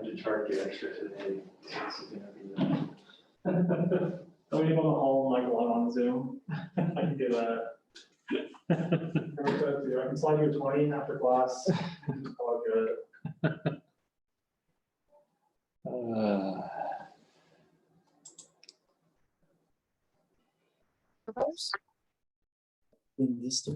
to charge you extra today. Don't we go home like one on Zoom? I can do that. I can slide you a 20 after class. All good. In this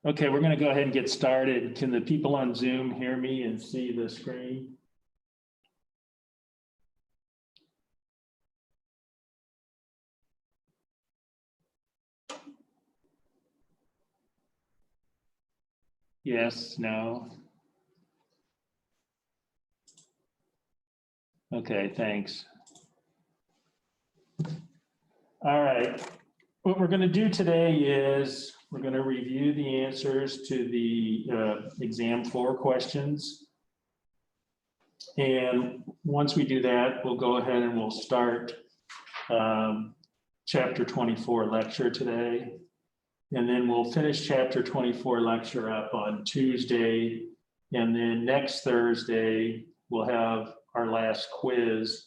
Okay, we're going to go ahead and get started. Can the people on Zoom hear me and see the screen? Yes, no. Okay, thanks. All right. What we're going to do today is we're going to review the answers to the exam 4 questions. And once we do that, we'll go ahead and we'll start chapter 24 lecture today. And then we'll finish chapter 24 lecture up on Tuesday. And then next Thursday, we'll have our last quiz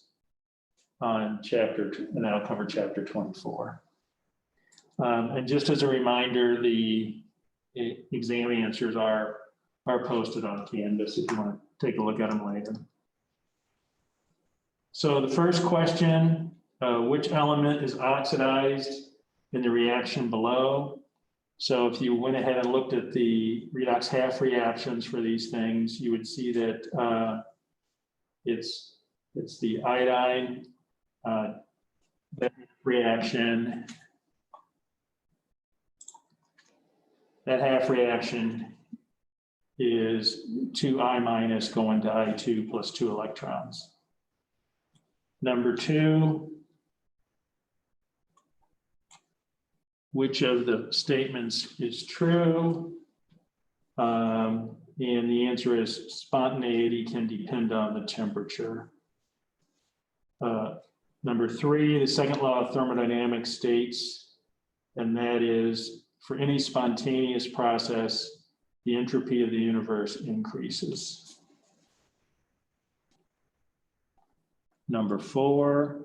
on chapter, and that'll cover chapter 24. And just as a reminder, the exam answers are posted on Canvas if you want to take a look at them later. So the first question, which element is oxidized in the reaction below? So if you went ahead and looked at the redox half reactions for these things, you would see that it's the iodine that reaction. That half reaction is 2I- going to I2 plus 2 electrons. Number 2, which of the statements is true? And the answer is spontaneity can depend on the temperature. Number 3, the second law of thermodynamics states, and that is, for any spontaneous process, the entropy of the universe increases. Number 4,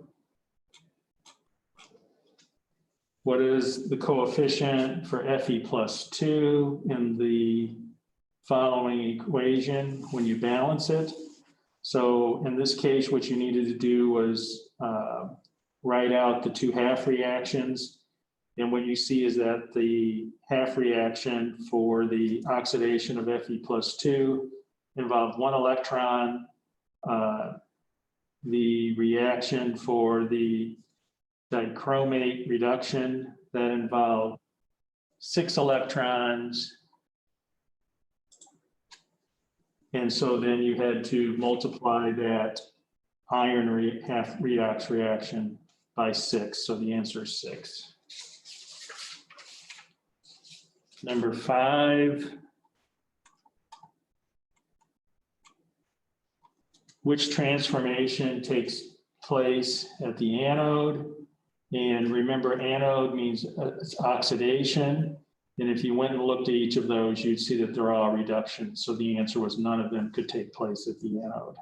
what is the coefficient for Fe plus 2 in the following equation when you balance it? So in this case, what you needed to do was write out the 2 half reactions. And what you see is that the half reaction for the oxidation of Fe plus 2 involved 1 electron. The reaction for the dichromate reduction that involved 6 electrons. And so then you had to multiply that iron half redox reaction by 6. So the answer is 6. Number 5, which transformation takes place at the anode? And remember, anode means it's oxidation. And if you went and looked at each of those, you'd see that they're all reductions. So the answer was none of them could take place at the anode.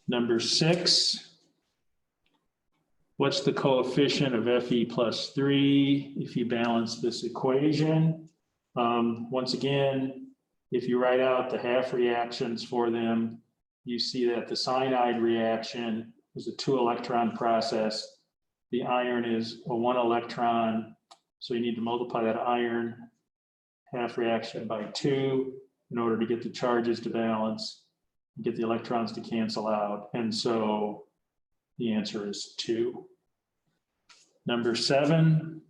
Number 6, what's the coefficient of Fe plus 3 if you balance this equation? Once again, if you write out the half reactions for them, you see that the cyanide reaction is a 2 electron process. The iron is a 1 electron. So you need to multiply that iron half reaction by 2 in order to get the charges to balance and get the electrons to cancel out. And so the answer is 2. Number 7,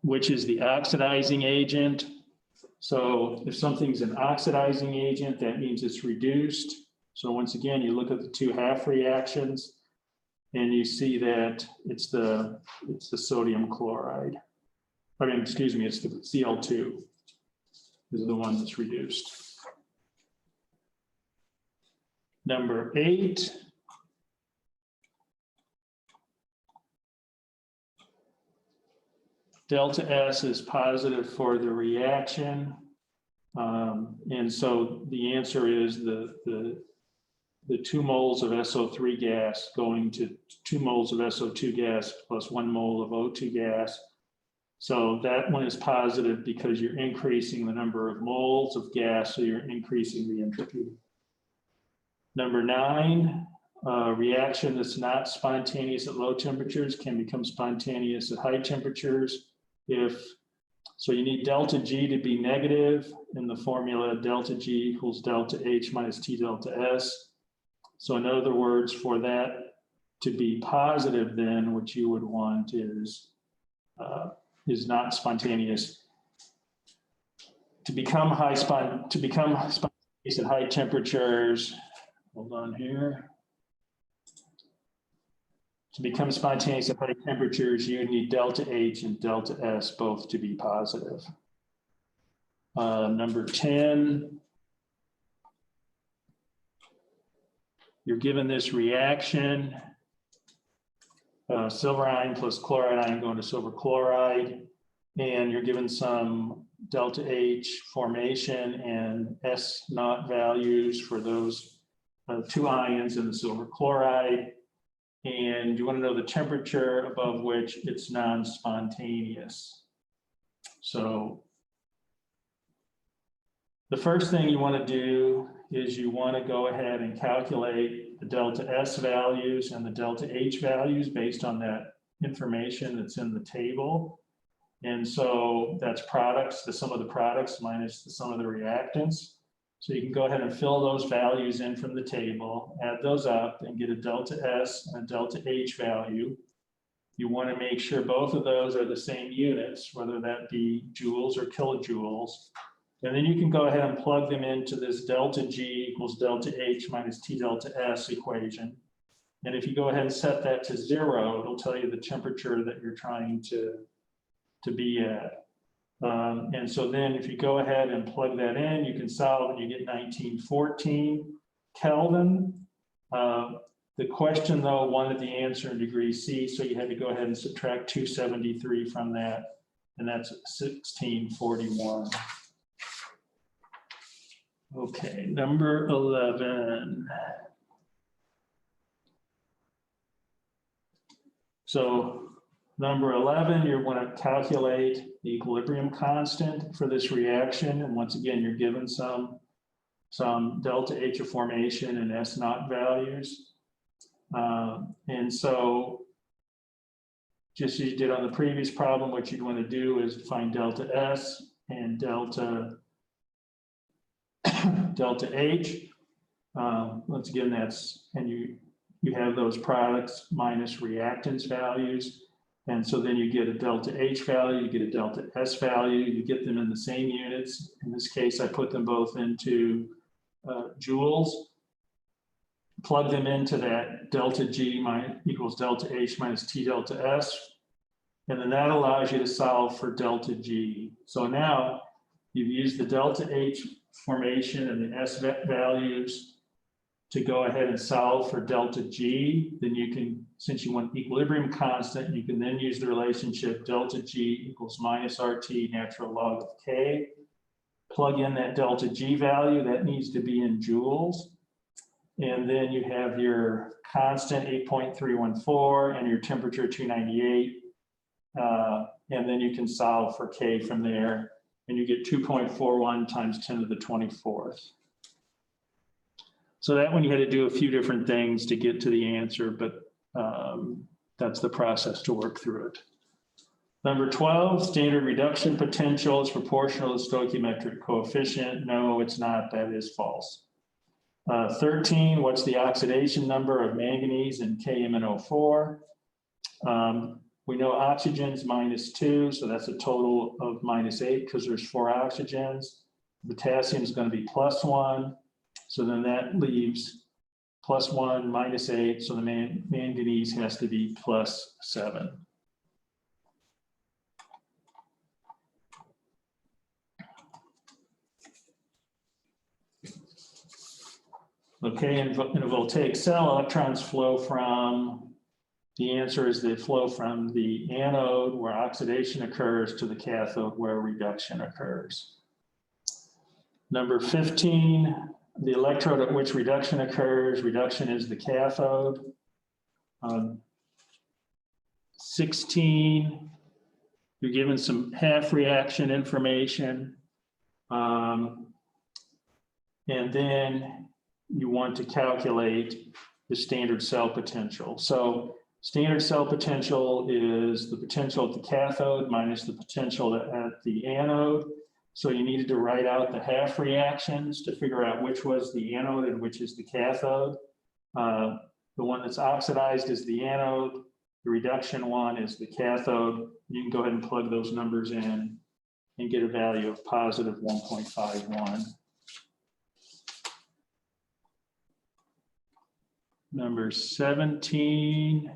which is the oxidizing agent. So if something's an oxidizing agent, that means it's reduced. So once again, you look at the two half reactions and you see that it's the sodium chloride. I mean, excuse me, it's the Cl2 is the one that's reduced. Number 8. Delta S is positive for the reaction. And so the answer is the 2 moles of SO3 gas going to 2 moles of SO2 gas plus 1 mole of O2 gas. So that one is positive because you're increasing the number of moles of gas, so you're increasing the entropy. Number 9, reaction that's not spontaneous at low temperatures can become spontaneous at high temperatures. So you need delta G to be negative in the formula delta G equals delta H minus T delta S. So in other words, for that to be positive, then what you would want is not spontaneous. To become spontaneous at high temperatures, hold on here. To become spontaneous at high temperatures, you need delta H and delta S both to be positive. Number 10, you're given this reaction, silver ion plus chloride ion going to silver chloride, and you're given some delta H formation and S naught values for those 2 ions in the silver chloride. And you want to know the temperature above which it's non-spontaneous. So the first thing you want to do is you want to go ahead and calculate the delta S values and the delta H values based on that information that's in the table. And so that's products, the sum of the products minus the sum of the reactants. So you can go ahead and fill those values in from the table, add those up and get a delta S and a delta H value. You want to make sure both of those are the same units, whether that be joules or kilojoules. And then you can go ahead and plug them into this delta G equals delta H minus T delta S equation. And if you go ahead and set that to 0, it'll tell you the temperature that you're trying to be at. And so then if you go ahead and plug that in, you can solve and you get 1914 Kelvin. The question though wanted the answer in degree C, so you had to go ahead and subtract 273 from that, and that's 1641. Okay, number 11. So number 11, you want to calculate the equilibrium constant for this reaction. And once again, you're given some delta H of formation and S naught values. And so just as you did on the previous problem, what you'd want to do is find delta S and delta H. Once again, and you have those products minus reactants values. And so then you get a delta H value, you get a delta S value, you get them in the same units. In this case, I put them both into joules, plug them into that delta G equals delta H minus T delta S. And then that allows you to solve for delta G. So now you've used the delta H formation and the S values to go ahead and solve for delta G. Then you can, since you want equilibrium constant, you can then use the relationship delta G equals minus RT natural log of K. Plug in that delta G value, that needs to be in joules. And then you have your constant 8.314 and your temperature 298. And then you can solve for K from there. And you get 2.41 times 10 to the 24th. So that one you had to do a few different things to get to the answer, but that's the process to work through it. Number 12, standard reduction potential is proportional to stoichiometric coefficient. No, it's not, that is false. 13, what's the oxidation number of manganese in KMnO4? We know oxygen's -2, so that's a total of -8 because there's 4 oxygens. Potassium is going to be +1, so then that leaves +1, -8, so the manganese has to be +7. Okay, in a voltaic cell, electrons flow from, the answer is they flow from the anode where oxidation occurs to the cathode where reduction occurs. Number 15, the electrode at which reduction occurs, reduction is the cathode. 16, you're given some half reaction information. And then you want to calculate the standard cell potential. So standard cell potential is the potential at the cathode minus the potential at the anode. So you needed to write out the half reactions to figure out which was the anode and which is the cathode. The one that's oxidized is the anode. The reduction one is the cathode. You can go ahead and plug those numbers in and get a value of positive 1.51. Number 17,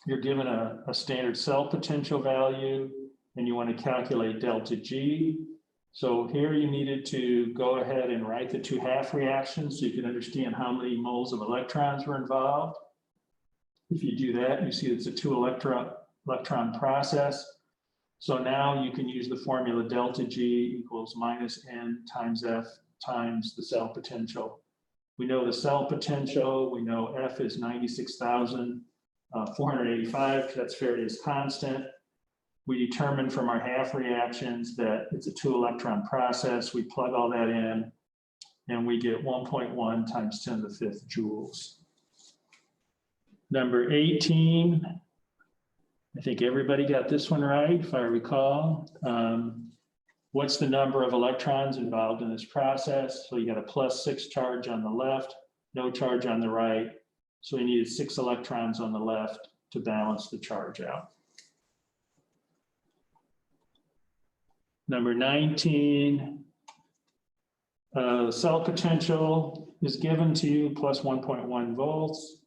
you're given a standard cell potential value and you want to calculate delta G. So here you needed to go ahead and write the 2 half reactions so you can understand how many moles of electrons were involved. If you do that, you see it's a 2 electron process. So now you can use the formula delta G equals minus N times F times the cell potential. We know the cell potential, we know F is 96,485, that's Faraday's constant. We determined from our half reactions that it's a 2 electron process. We plug all that in and we get 1.1 times 10 to the 5th joules. Number 18, I think everybody got this one right, if I recall. What's the number of electrons involved in this process? So you got a +6 charge on the left, no charge on the right. So you needed 6 electrons on the left to balance the charge out. Number 19, cell potential is given to you plus 1.1 volts.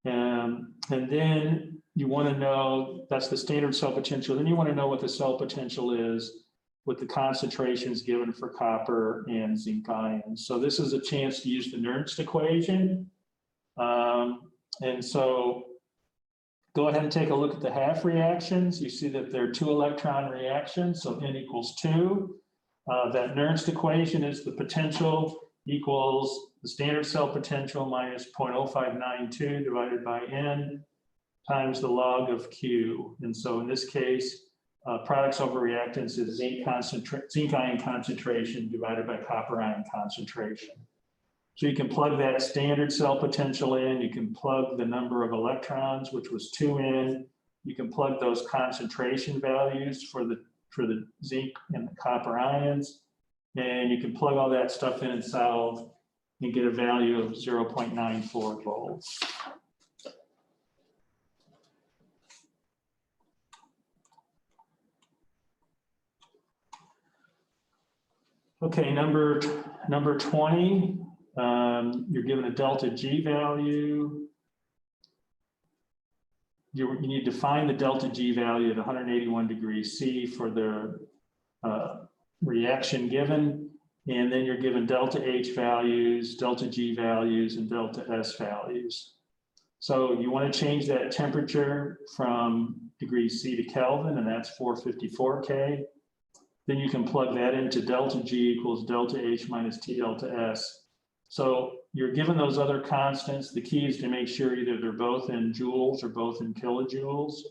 And then you want to know, that's the standard cell potential. Then you want to know what the cell potential is with the concentrations given for copper and zinc ions. So this is a chance to use the Nernst equation. And so go ahead and take a look at the half reactions. You see that they're 2 electron reactions, so N equals 2. That Nernst equation is the potential equals the standard cell potential minus 0.0592 divided by N times the log of Q. And so in this case, products over reactants is zinc ion concentration divided by copper ion concentration. So you can plug that standard cell potential in, you can plug the number of electrons, which was 2 in, you can plug those concentration values for the zinc and the copper ions, and you can plug all that stuff in and solve and get a value of 0.94 volts. Okay, number 20, you're given a delta G value. You need to find the delta G value at 181 degrees C for the reaction given, and then you're given delta H values, delta G values, and delta S values. So you want to change that temperature from degrees C to Kelvin, and that's 454 K. Then you can plug that into delta G equals delta H minus T delta S. So you're given those other constants. The key is to make sure either they're both in joules or both in kilojoules.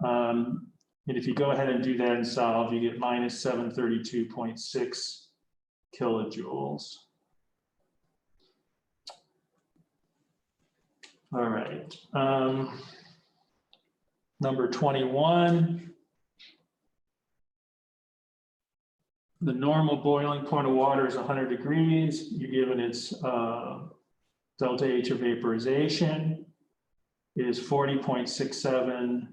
And if you go ahead and do that and solve, you get minus 732.6 kilojoules. All right. Number 21. The normal boiling point of water is 100 degrees. You're given its delta H of vaporization. is 40.67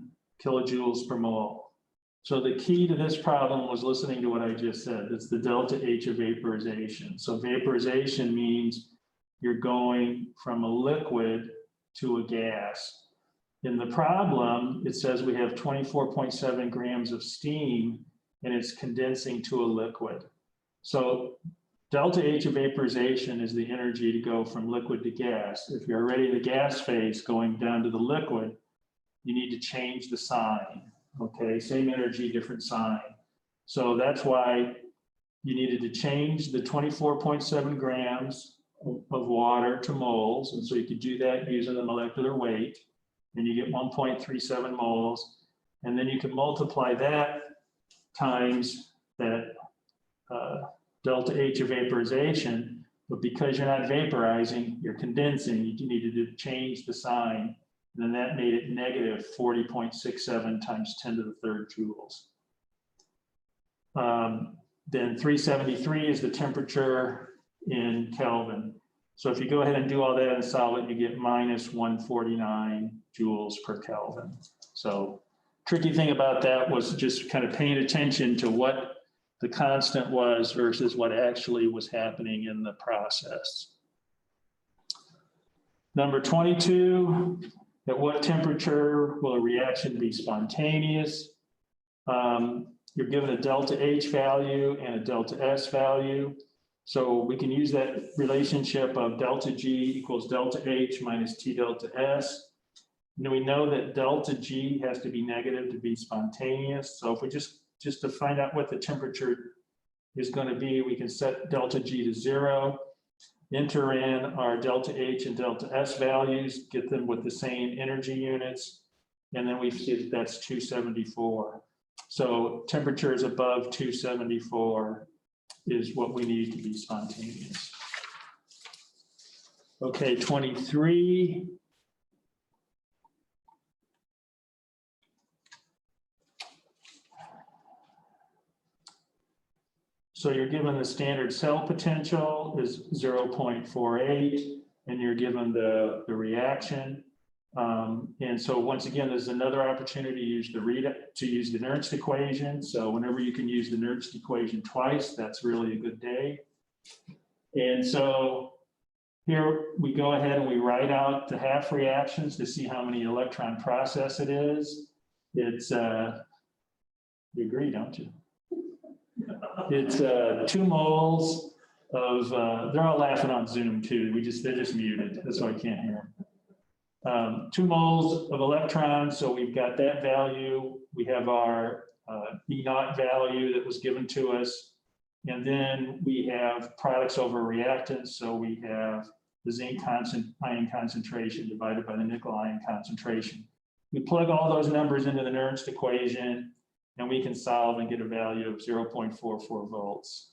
kilojoules per mole. So the key to this problem was listening to what I just said. It's the delta H of vaporization. So vaporization means you're going from a liquid to a gas. In the problem, it says we have 24.7 grams of steam and it's condensing to a liquid. So delta H of vaporization is the energy to go from liquid to gas. If you're already in the gas phase going down to the liquid, you need to change the sign. Okay, same energy, different sign. So that's why you needed to change the 24.7 grams of water to moles. And so you could do that using the molecular weight, and you get 1.37 moles. And then you can multiply that times that delta H of vaporization. But because you're not vaporizing, you're condensing, you needed to change the sign. And then that made it negative 40.67 times 10 to the third joules. Then 373 is the temperature in Kelvin. So if you go ahead and do all that and solve it, you get minus 149 joules per Kelvin. So tricky thing about that was just kind of paying attention to what the constant was versus what actually was happening in the process. Number 22, at what temperature will a reaction be spontaneous? You're given a delta H value and a delta S value. So we can use that relationship of delta G equals delta H minus T delta S. And we know that delta G has to be negative to be spontaneous. So if we just to find out what the temperature is going to be, we can set delta G to 0, enter in our delta H and delta S values, get them with the same energy units, and then we see that that's 274. So temperature is above 274 is what we need to be spontaneous. Okay, 23. So you're given the standard cell potential is 0.48, and you're given the reaction. And so once again, there's another opportunity to use the Nernst equation. So whenever you can use the Nernst equation twice, that's really a good day. And so here we go ahead and we write out the half reactions to see how many electron process it is. It's, you agree, don't you? It's 2 moles of, they're all laughing on Zoom too. They're just muted. That's why I can't hear them. 2 moles of electrons. So we've got that value. We have our E0 value that was given to us. And then we have products over reactants. So we have the zinc ion concentration divided by the nickel ion concentration. We plug all those numbers into the Nernst equation, and we can solve and get a value of 0.44 volts.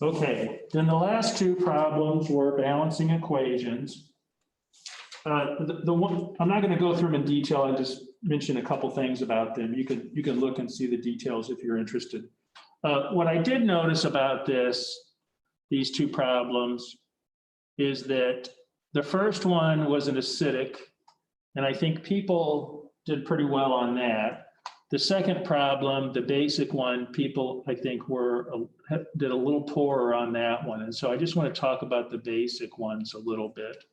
Okay, then the last 2 problems were balancing equations. The one, I'm not going to go through them in detail. I just mention a couple things about them. You can look and see the details if you're interested. What I did notice about these 2 problems is that the first one was an acidic, and I think people did pretty well on that. The second problem, the basic one, people I think did a little poorer on that one. And so I just want to talk about the basic ones a little bit.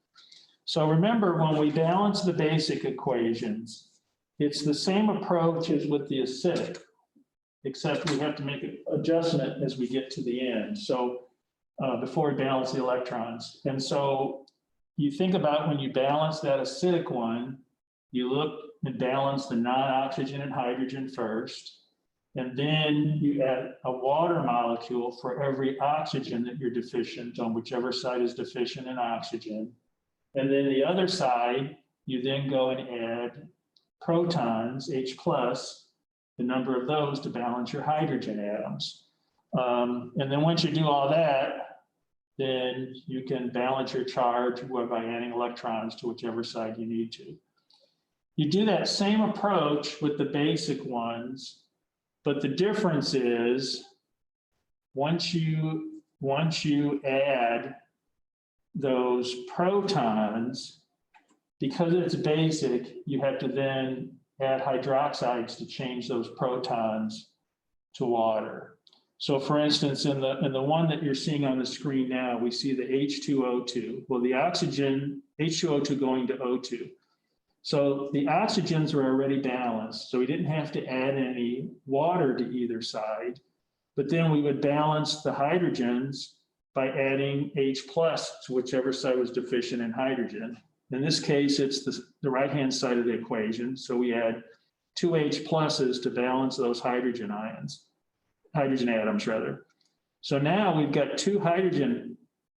So remember, when we balance the basic equations, it's the same approach as with the acidic, except we have to make an adjustment as we get to the end. So before we balance the electrons. And so you think about when you balance that acidic one, you look and balance the non-oxygen and hydrogen first, and then you add a water molecule for every oxygen that you're deficient on, whichever side is deficient in oxygen. And then the other side, you then go and add protons, H+, the number of those to balance your hydrogen atoms. And then once you do all that, then you can balance your charge by adding electrons to whichever side you need to. You do that same approach with the basic ones, but the difference is once you add those protons, because it's basic, you have to then add hydroxides to change those protons to water. So for instance, in the one that you're seeing on the screen now, we see the H2O2. Well, the oxygen, H2O2 going to O2. So the oxygens are already balanced. So we didn't have to add any water to either side, but then we would balance the hydrogens by adding H plus to whichever side was deficient in hydrogen. In this case, it's the right-hand side of the equation. So we add two H pluses to balance those hydrogen atoms rather. So now we've got two hydrogen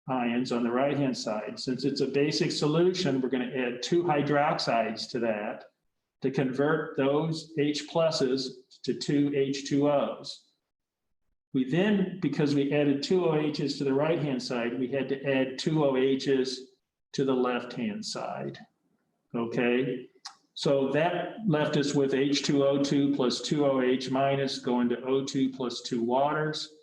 ions on the right-hand side. Since it's a basic solution, we're going to add two hydroxides to that to convert those H pluses to two H2Os. We then, because we added two OHs to the right-hand side, we had to add two OHs to the left-hand side, okay? So that left us with H2O2 plus 2OH minus going to O2 plus 2 waters.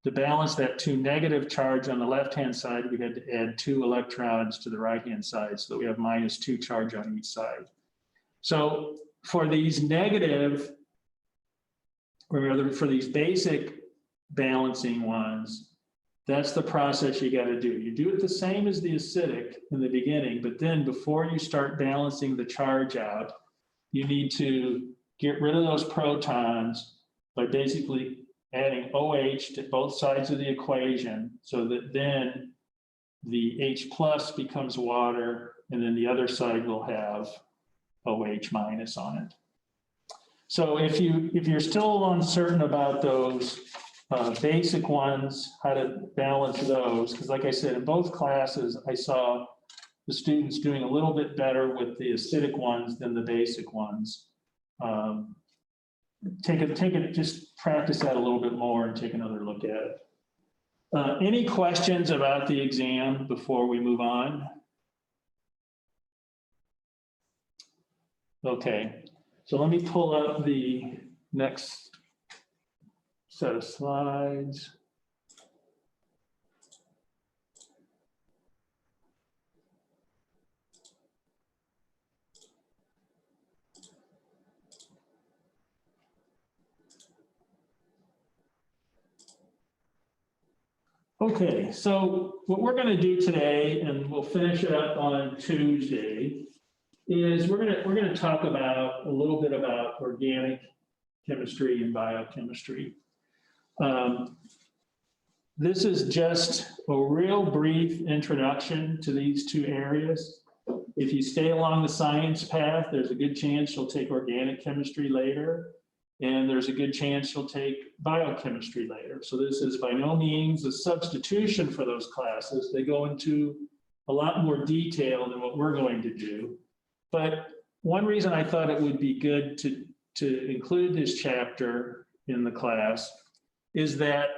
To balance that two negative charge on the left-hand side, we had to add two electrons to the right-hand side so that we have -2 charge on each side. So for these negative, or rather for these basic balancing ones, that's the process you got to do. You do it the same as the acidic in the beginning, but then before you start balancing the charge out, you need to get rid of those protons by basically adding OH to both sides of the equation so that then the H plus becomes water and then the other side will have OH minus on it. So if you're still uncertain about those basic ones, how to balance those, because like I said, in both classes, I saw the students doing a little bit better with the acidic ones than the basic ones. Just practice that a little bit more and take another look at it. Any questions about the exam before we move on? Okay, so let me pull up the next set of slides. Okay, so what we're going to do today, and we'll finish it up on Tuesday, is we're going to talk about a little bit about organic chemistry and biochemistry. This is just a real brief introduction to these two areas. If you stay along the science path, there's a good chance you'll take organic chemistry later, and there's a good chance you'll take biochemistry later. So this is by no means a substitution for those classes. They go into a lot more detail than what we're going to do. But one reason I thought it would be good to include this chapter in the class is that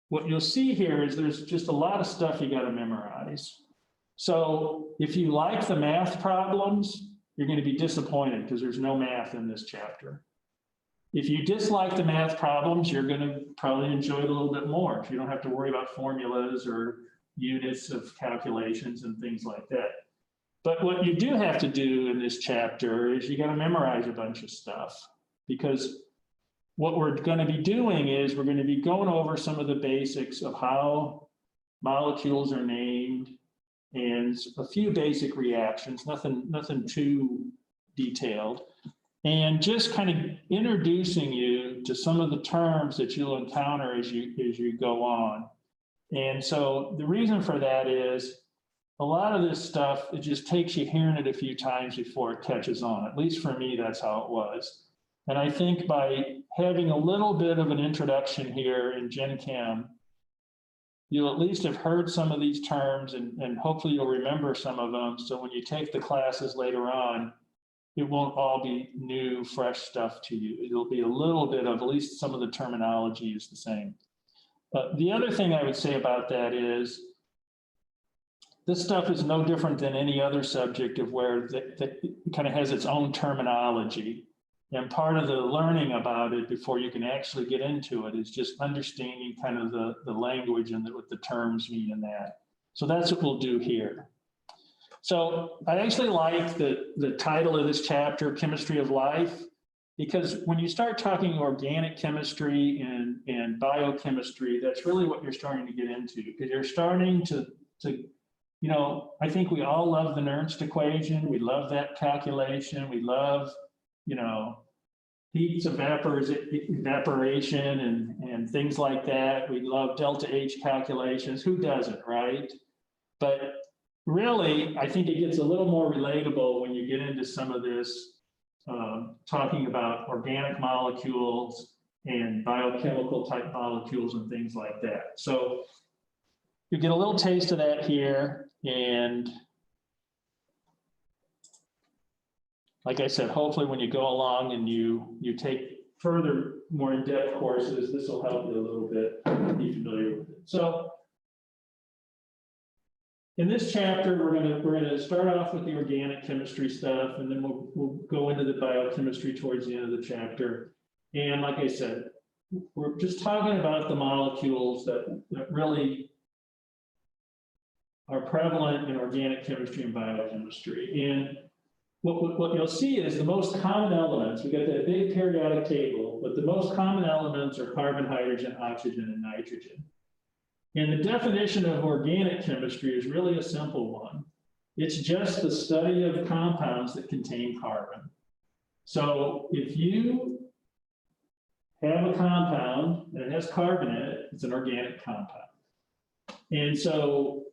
what you'll see here is there's just a lot of stuff you got to memorize. So if you like the math problems, you're going to be disappointed because there's no math in this chapter. If you dislike the math problems, you're going to probably enjoy it a little bit more if you don't have to worry about formulas or units of calculations and things like that. But what you do have to do in this chapter is you got to memorize a bunch of stuff, because what we're going to be doing is we're going to be going over some of the basics of how molecules are named and a few basic reactions, nothing too detailed, and just kind of introducing you to some of the terms that you'll encounter as you go on. And so the reason for that is a lot of this stuff, it just takes you hearing it a few times before it catches on. At least for me, that's how it was. And I think by having a little bit of an introduction here in Gen Chem, you'll at least have heard some of these terms and hopefully you'll remember some of them. So when you take the classes later on, it won't all be new, fresh stuff to you. It'll be a little bit of, at least some of the terminology is the same. But the other thing I would say about that is, this stuff is no different than any other subject of where that kind of has its own terminology. And part of the learning about it before you can actually get into it is just understanding kind of the language and what the terms mean in that. So that's what we'll do here. So I actually like the title of this chapter, Chemistry of Life, because when you start talking organic chemistry and biochemistry, that's really what you're starting to get into, because you're starting to, you know, I think we all love the Nernst equation. We love that calculation. We love, you know, heat evaporation and things like that. We love delta H calculations. Who doesn't, right? But really, I think it gets a little more relatable when you get into some of this, talking about organic molecules and biochemical type molecules and things like that. So you get a little taste of that here. And like I said, hopefully when you go along and you take further, more in-depth courses, this will help you a little bit be familiar with it. So in this chapter, we're gonna start off with the organic chemistry stuff, and then we'll go into the biochemistry towards the end of the chapter. And like I said, we're just talking about the molecules that really are prevalent in organic chemistry and biochemistry. And what you'll see is the most common elements, we got that big periodic table, but the most common elements are carbon, hydrogen, oxygen, and nitrogen. And the definition of organic chemistry is really a simple one. It's just the study of compounds that contain carbon. So if you have a compound and it has carbon in it, it's an organic compound. And so,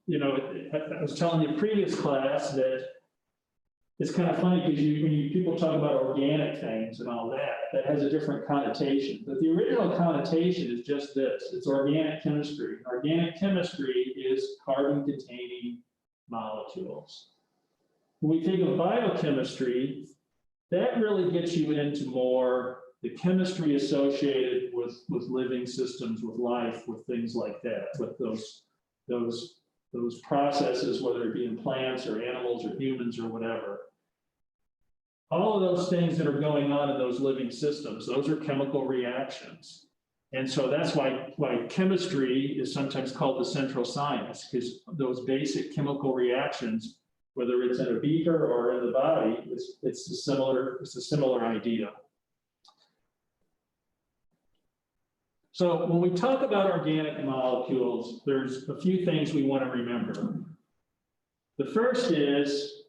you know, I was telling you previous class that it's kind of funny because when people talk about organic things and all that, that has a different connotation. But the original connotation is just this: it's organic chemistry. Organic chemistry is carbon-containing molecules. When we think of biochemistry, that really gets you into more the chemistry associated with living systems, with life, with things like that, with those processes, whether it be in plants or animals or humans or whatever. All of those things that are going on in those living systems, those are chemical reactions. And so that's why chemistry is sometimes called the central science, because those basic chemical reactions, whether it's in a beaker or in the body, it's a similar idea. So when we talk about organic molecules, there's a few things we want to remember. The first is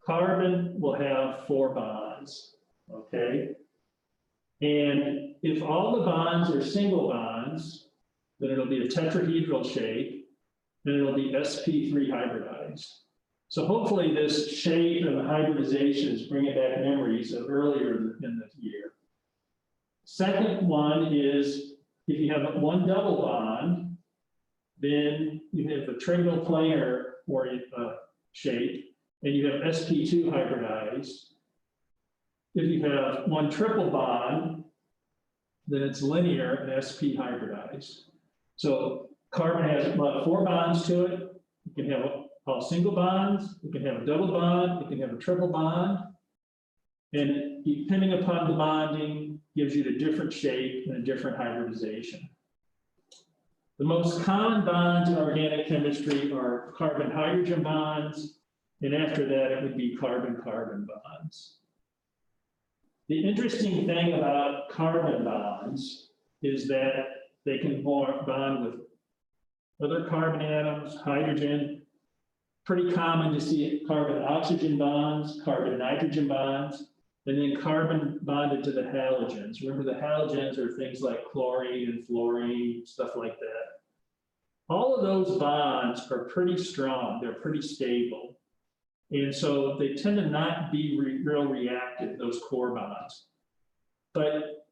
carbon will have 4 bonds, okay? And if all the bonds are single bonds, then it'll be a tetrahedral shape, then it'll be sp3 hybridized. So hopefully this shape and the hybridization is bringing back memories of earlier in the year. Second one is, if you have one double bond, then you have a trigonal planar shape, and you have sp2 hybridized. If you have one triple bond, then it's linear and sp hybridized. So carbon has about 4 bonds to it. You can have all single bonds, you can have a double bond, you can have a triple bond. And depending upon the bonding, gives you a different shape and a different hybridization. The most common bonds in organic chemistry are carbon-hydrogen bonds, and after that, it would be carbon-carbon bonds. The interesting thing about carbon bonds is that they can bond with other carbon atoms, hydrogen. Pretty common to see carbon-oxygen bonds, carbon-nitrogen bonds, and then carbon bonded to the halogens. Remember, the halogens are things like chlorine and fluorine, stuff like that. All of those bonds are pretty strong. They're pretty stable. And so they tend to not be real reactive, those core bonds. But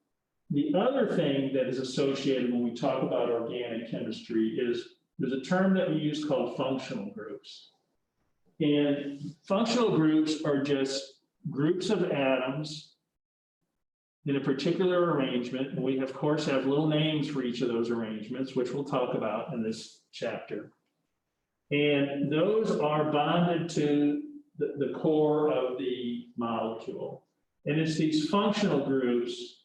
the other thing that is associated when we talk about organic chemistry is there's a term that we use called functional groups. And functional groups are just groups of atoms in a particular arrangement. And we, of course, have little names for each of those arrangements, which we'll talk about in this chapter. And those are bonded to the core of the molecule. And it's these functional groups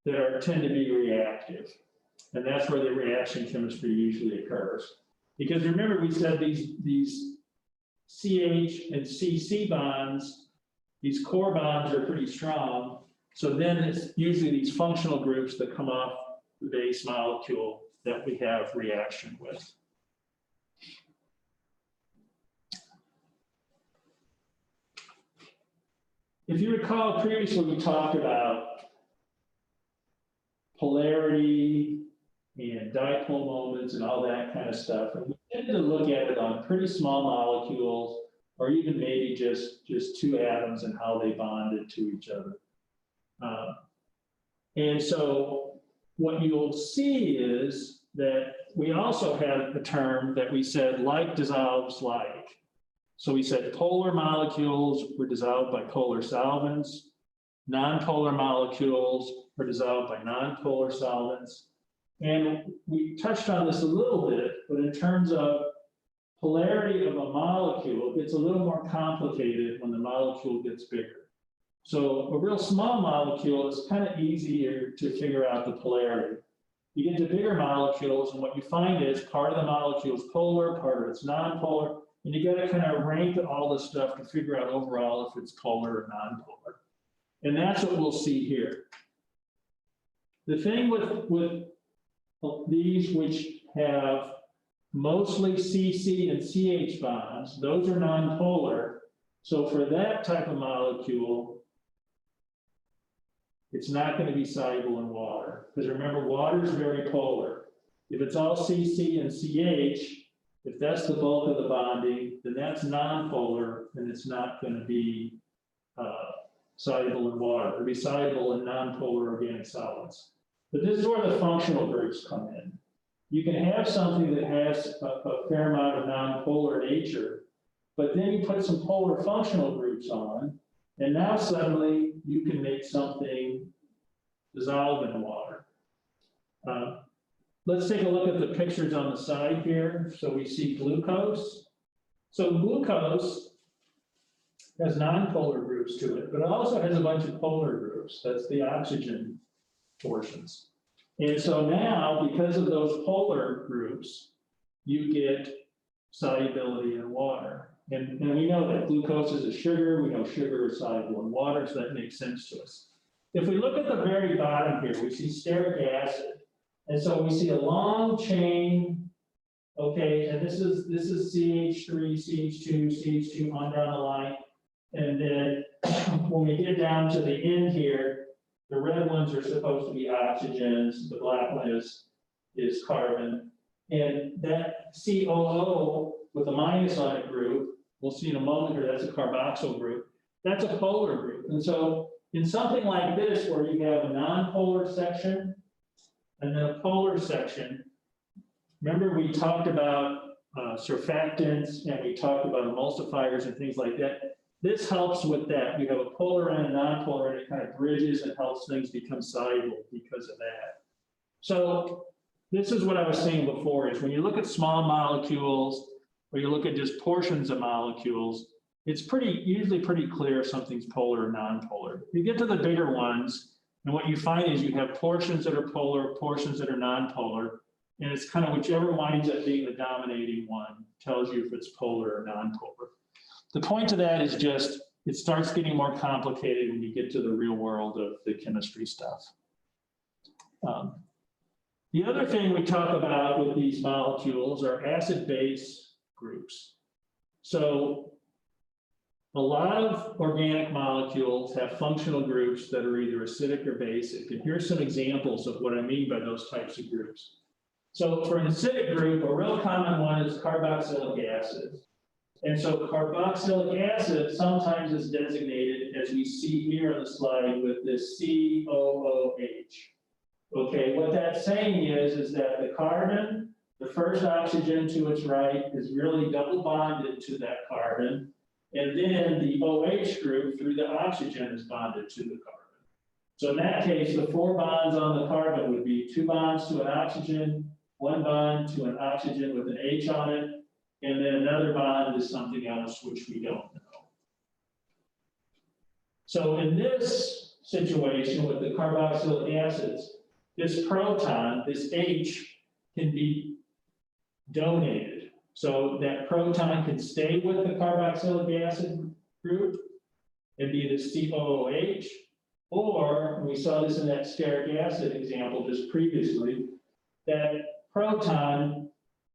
that tend to be reactive. And that's where the reaction chemistry usually occurs. Because remember, we said these CH and CC bonds, these core bonds are pretty strong. So then it's usually these functional groups that come off the base molecule that we have reaction with. If you recall, previously we talked about polarity and dipole moments and all that kind of stuff. And we tended to look at it on pretty small molecules, or even maybe just two atoms and how they bonded to each other. And so what you'll see is that we also had a term that we said like dissolves like. So we said polar molecules were dissolved by polar solvents. Non-polar molecules are dissolved by non-polar solvents. And we touched on this a little bit, but in terms of polarity of a molecule, it gets a little more complicated when the molecule gets bigger. So a real small molecule is kind of easier to figure out the polarity. You get to bigger molecules, and what you find is part of the molecule is polar, part of it's non-polar, and you got to kind of rank all this stuff to figure out overall if it's polar or non-polar. And that's what we'll see here. The thing with these which have mostly CC and CH bonds, those are non-polar. So for that type of molecule, it's not going to be soluble in water. Because remember, water is very polar. If it's all CC and CH, if that's the bulk of the bonding, then that's non-polar, and it's not going to be soluble in water. It'll be soluble in non-polar organic solids. But this is where the functional groups come in. You can have something that has a fair amount of non-polar nature, but then you put some polar functional groups on, and now suddenly you can make something dissolve in water. Let's take a look at the pictures on the side here. So we see glucose. So glucose has non-polar groups to it, but it also has a bunch of polar groups. That's the oxygen portions. And so now, because of those polar groups, you get solubility in water. And we know that glucose is a sugar. We know sugar is soluble in water, so that makes sense to us. If we look at the very bottom here, we see stearic acid. And so we see a long chain, okay, and this is CH3, CH2, CH2 on down the line. And then when we get down to the end here, the red ones are supposed to be oxygens, the black one is carbon. And that COO with a minus on it group, we'll see in a moment here, that's a carboxyl group. That's a polar group. And so in something like this, where you have a non-polar section and then a polar section, remember we talked about surfactants and we talked about emulsifiers and things like that. This helps with that. You have a polar and a non-polar, and it kind of bridges and helps things become soluble because of that. So this is what I was saying before, is when you look at small molecules, or you look at just portions of molecules, it's usually pretty clear if something's polar or non-polar. You get to the bigger ones, and what you find is you have portions that are polar, portions that are non-polar, and it's kind of whichever winds up being the dominating one tells you if it's polar or non-polar. The point of that is just, it starts getting more complicated when you get to the real world of the chemistry stuff. The other thing we talk about with these molecules are acid-base groups. So a lot of organic molecules have functional groups that are either acidic or basic. And here's some examples of what I mean by those types of groups. So for an acidic group, a real common one is carboxylic acid. And so carboxylic acid sometimes is designated, as we see here on the slide, with this COOH. Okay, what that's saying is that the carbon, the first oxygen to its right, is really double bonded to that carbon. And then the OH group through the oxygen is bonded to the carbon. So in that case, the 4 bonds on the carbon would be 2 bonds to an oxygen, 1 bond to an oxygen with an H on it, and then another bond is something else which we don't know. So in this situation with the carboxylic acids, this proton, this H, can be donated. So that proton can stay with the carboxylic acid group and be the COOH, or we saw this in that stearic acid example just previously, that proton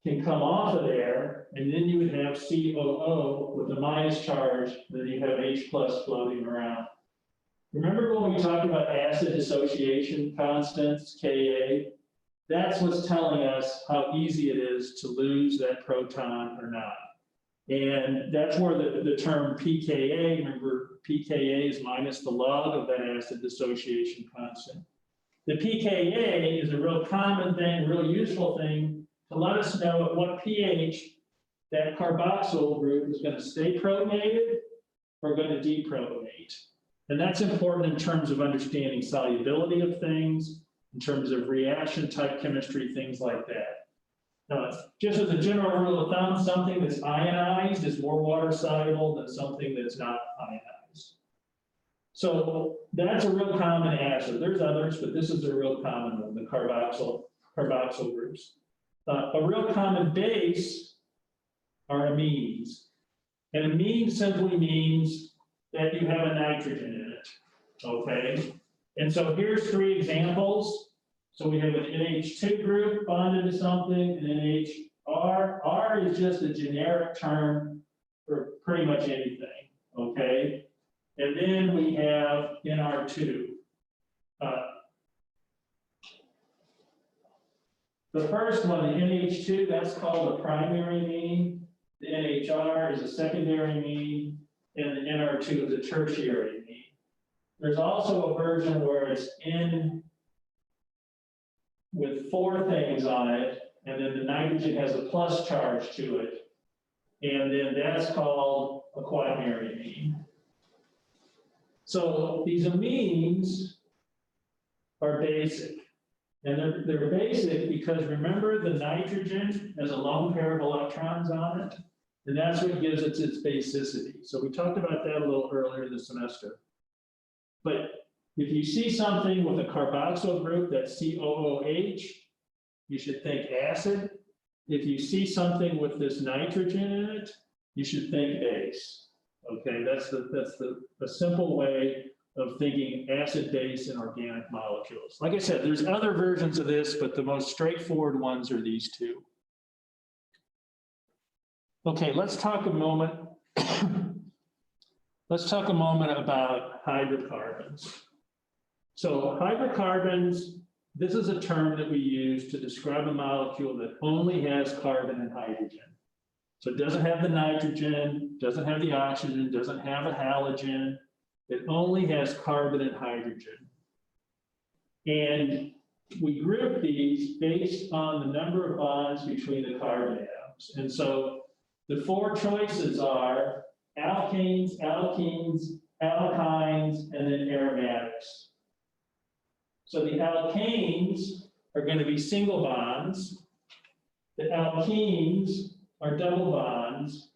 can come off of there, and then you would have COO with a minus charge, then you have H plus floating around. Remember when we talked about acid dissociation constants, Ka? That's what's telling us how easy it is to lose that proton or not. And that's where the term pKa, remember pKa is minus the log of that acid dissociation constant. The pKa is a real common thing, real useful thing to let us know at what pH that carboxyl group is going to stay protonated or going to deprotonate. And that's important in terms of understanding solubility of things, in terms of reaction type chemistry, things like that. Just as a general rule of thumb, something that's ionized is more water soluble than something that's not ionized. So that's a real common acid. There's others, but this is a real common one, the carboxyl groups. A real common base are amines. And amine simply means that you have a nitrogen in it, okay? And so here's 3 examples. So we have an NH2 group bonded to something, and NHR. R is just a generic term for pretty much anything, okay? And then we have NR2. The first one, the NH2, that's called a primary amine. The NHR is a secondary amine, and the NR2 is a tertiary amine. There's also a version where it's N with 4 things on it, and then the nitrogen has a plus charge to it. And then that's called a quaternary amine. So these amines are basic. And they're basic because remember the nitrogen has a lone pair of electrons on it, and that's what gives it its basicity. So we talked about that a little earlier this semester. But if you see something with a carboxyl group that's COOH, you should think acid. If you see something with this nitrogen in it, you should think base. Okay, that's a simple way of thinking acid base in organic molecules. Like I said, there's other versions of this, but the most straightforward ones are these 2. Okay, let's talk a moment. Let's talk a moment about hydrocarbons. So hydrocarbons, this is a term that we use to describe a molecule that only has carbon and hydrogen. So it doesn't have the nitrogen, doesn't have the oxygen, doesn't have a halogen. It only has carbon and hydrogen. And we group these based on the number of bonds between the carbon atoms. And so the 4 choices are alkanes, alkenes, alkynes, and then aromatics. So the alkanes are going to be single bonds. The alkenes are double bonds.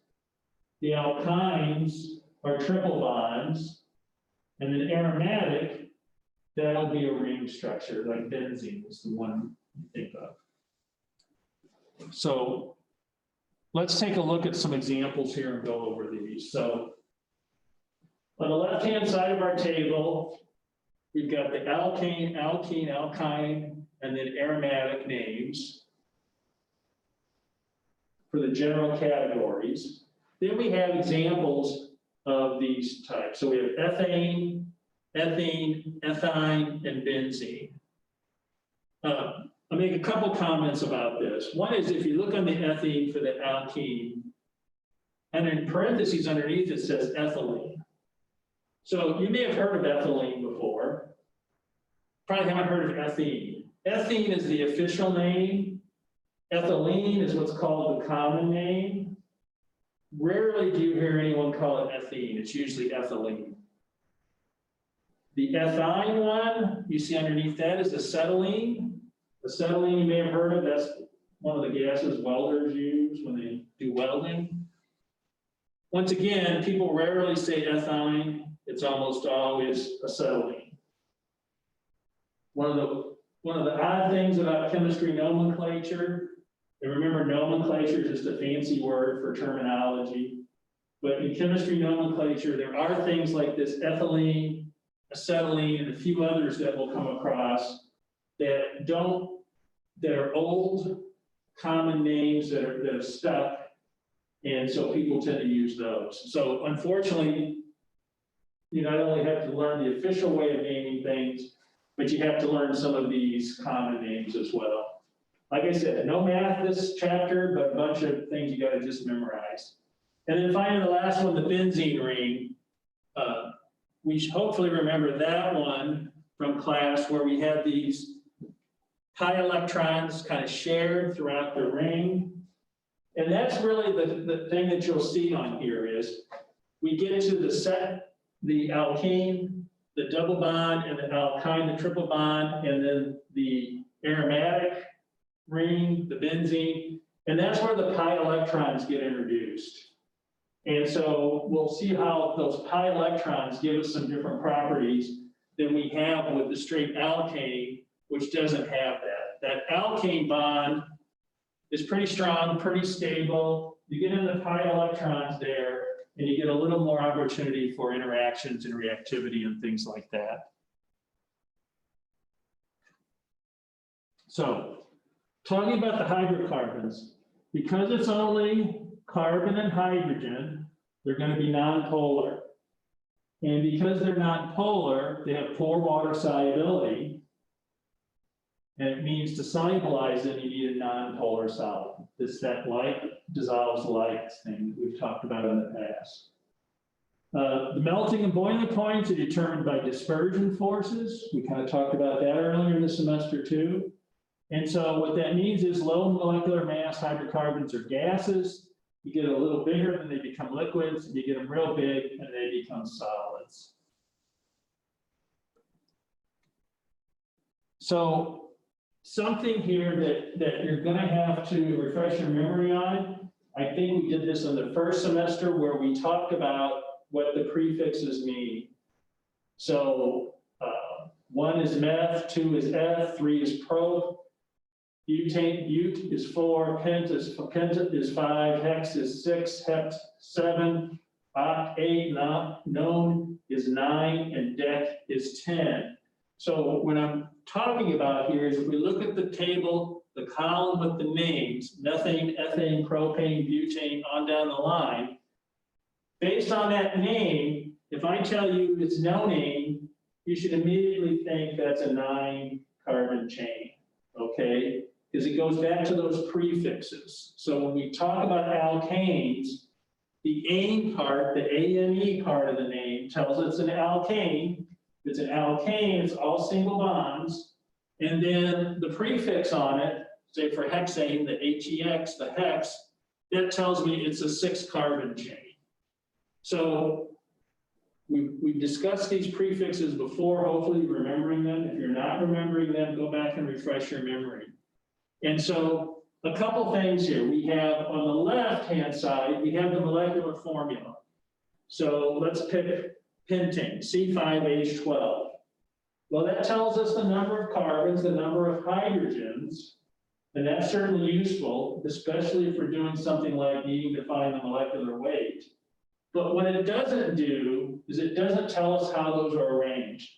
The alkynes are triple bonds. And then aromatic, that'll be a ring structure, like benzene is the one you think of. So let's take a look at some examples here and go over these. So on the left-hand side of our table, we've got the alkane, alkene, alkyne, and then aromatic names for the general categories. Then we have examples of these types. So we have ethane, ethene, ethyne, and benzene. I'll make a couple comments about this. One is if you look on the ethene for the alkene, and in parentheses underneath it says ethylene. So you may have heard of ethylene before. Probably haven't heard of ethene. Ethene is the official name. Ethylene is what's called the common name. Rarely do you hear anyone call it ethene. It's usually ethylene. The ethyne one, you see underneath that is acetylene. Acetylene you may have heard of. That's one of the gases welders use when they do welding. Once again, people rarely say ethyne. It's almost always acetylene. One of the odd things about chemistry nomenclature And remember, nomenclature is just a fancy word for terminology. But in chemistry nomenclature, there are things like this ethylene, acetylene, and a few others that we'll come across that are old, common names that are stuck. And so people tend to use those. So unfortunately, you not only have to learn the official way of naming things, but you have to learn some of these common names as well. Like I said, no math this chapter, but a bunch of things you got to just memorize. And then finally, the last one, the benzene ring. We should hopefully remember that one from class where we had these pi electrons kind of shared throughout the ring. And that's really the thing that you'll see on here is we get to the alkene, the double bond, and the alkyne, the triple bond, and then the aromatic ring, the benzene, and that's where the pi electrons get introduced. And so we'll see how those pi electrons give us some different properties than we have with the straight alkane, which doesn't have that. That alkane bond is pretty strong, pretty stable. You get in the pi electrons there, and you get a little more opportunity for interactions and reactivity and things like that. So, talking about the hydrocarbons, because it's only carbon and hydrogen, they're going to be nonpolar. And because they're nonpolar, they have poor water solubility. And it means to solubilize them, you need a nonpolar solid. It's that like dissolves like thing that we've talked about in the past. The melting and boiling points are determined by dispersion forces. We kind of talked about that earlier in the semester too. And so what that means is low molecular mass hydrocarbons are gases. You get a little bigger, then they become liquids, and you get them real big, and they become solids. So something here that you're going to have to refresh your memory on. I think we did this in the first semester where we talked about what the prefixes mean. So 1 is meth, 2 is F, 3 is prop, butane, but is 4, pent is 5, hex is 6, hept 7, oct 8, known is 9, and dec is 10. So what I'm talking about here is if we look at the table, the column with the names, methane, ethane, propane, butane, on down the line, based on that name, if I tell you it's no name, you should immediately think that's a 9-carbon chain, okay? Because it goes back to those prefixes. So when we talk about alkanes, the ane part, the ane part of the name tells us it's an alkane. If it's an alkane, it's all single bonds. And then the prefix on it, say for hexane, the HEX, the hex, that tells me it's a 6-carbon chain. So we've discussed these prefixes before, hopefully you're remembering them. If you're not remembering them, go back and refresh your memory. And so a couple things here. We have on the left-hand side, we have the molecular formula. So let's pick pentane, C5H12. Well, that tells us the number of carbons, the number of hydrogens, and that's certainly useful, especially if we're doing something like needing to find the molecular weight. But what it doesn't do is it doesn't tell us how those are arranged.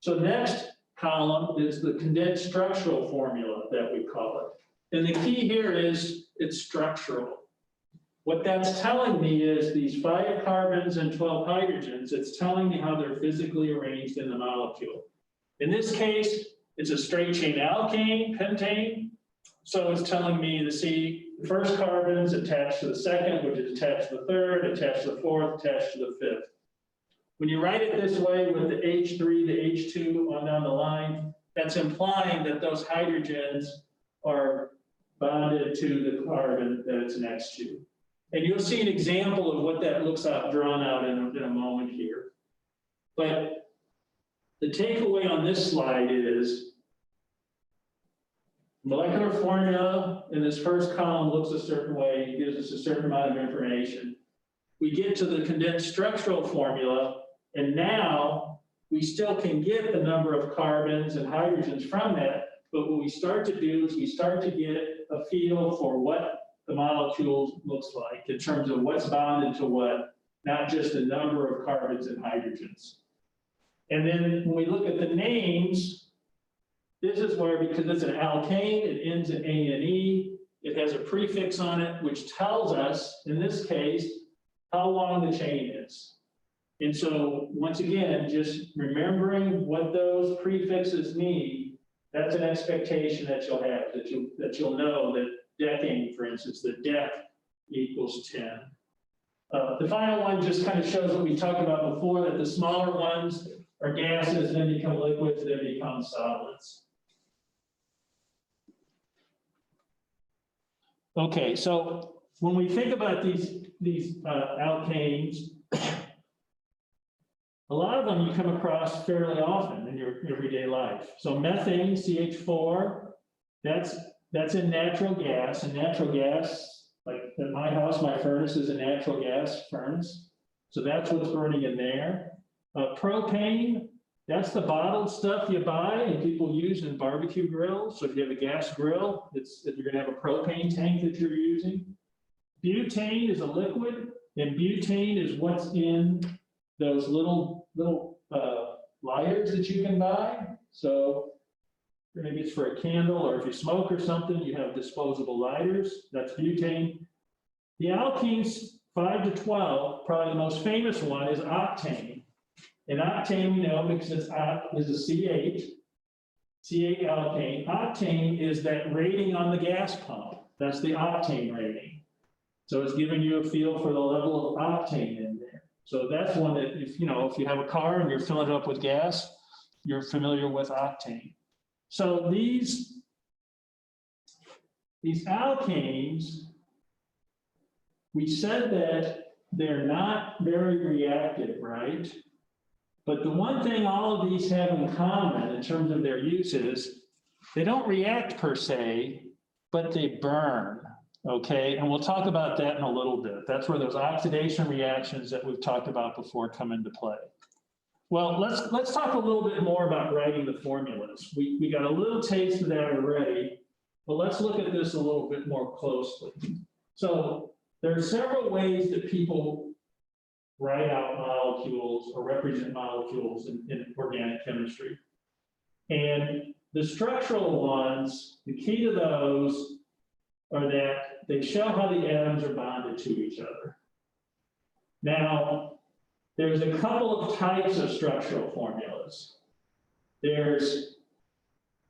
So next column is the condensed structural formula that we call it. And the key here is it's structural. What that's telling me is these 5 carbons and 12 hydrogens, it's telling me how they're physically arranged in the molecule. In this case, it's a straight chain alkane, pentane. So it's telling me the first carbon's attached to the second, which is attached to the third, attached to the fourth, attached to the fifth. When you write it this way with the H3, the H2 on down the line, that's implying that those hydrogens are bonded to the carbon that it's next to. And you'll see an example of what that looks like drawn out in a moment here. But the takeaway on this slide is molecular formula in this first column looks a certain way, gives us a certain amount of information. We get to the condensed structural formula, and now we still can get the number of carbons and hydrogens from that, but what we start to do is we start to get a feel for what the molecule looks like in terms of what's bonded to what, not just the number of carbons and hydrogens. And then when we look at the names, this is where, because it's an alkane, it ends in A-N-E, it has a prefix on it, which tells us, in this case, how long the chain is. And so, once again, just remembering what those prefixes mean, that's an expectation that you'll have, that you'll know that decane, for instance, the dec equals 10. The final one just kind of shows what we talked about before, that the smaller ones are gases, then become liquids, then become solids. Okay, so when we think about these alkanes, a lot of them you come across fairly often in your everyday life. So methane, CH4, that's in natural gas, and natural gas, like at my house, my furnace is a natural gas furnace. So that's what's burning in there. Propane, that's the bottled stuff you buy and people use in barbecue grills. So if you have a gas grill, you're gonna have a propane tank that you're using. Butane is a liquid, and butane is what's in those little lighters that you can buy. So maybe it's for a candle, or if you smoke or something, you have disposable lighters. That's butane. The alkenes 5 to 12, probably the most famous one is octane. And octane, we know because it's is a C8 alkane. Octane is that rating on the gas pump. That's the octane rating. So it's giving you a feel for the level of octane in there. So that's one that if you have a car and you're filling it up with gas, you're familiar with octane. So these alkanes, we said that they're not very reactive, right? But the one thing all of these have in common in terms of their uses, they don't react per se, but they burn, okay? And we'll talk about that in a little bit. That's where those oxidation reactions that we've talked about before come into play. Well, let's talk a little bit more about writing the formulas. We got a little taste of that already, but let's look at this a little bit more closely. So there are several ways that people write out molecules or represent molecules in organic chemistry. And the structural ones, the key to those are that they show how the atoms are bonded to each other. Now, there's a couple of types of structural formulas. There's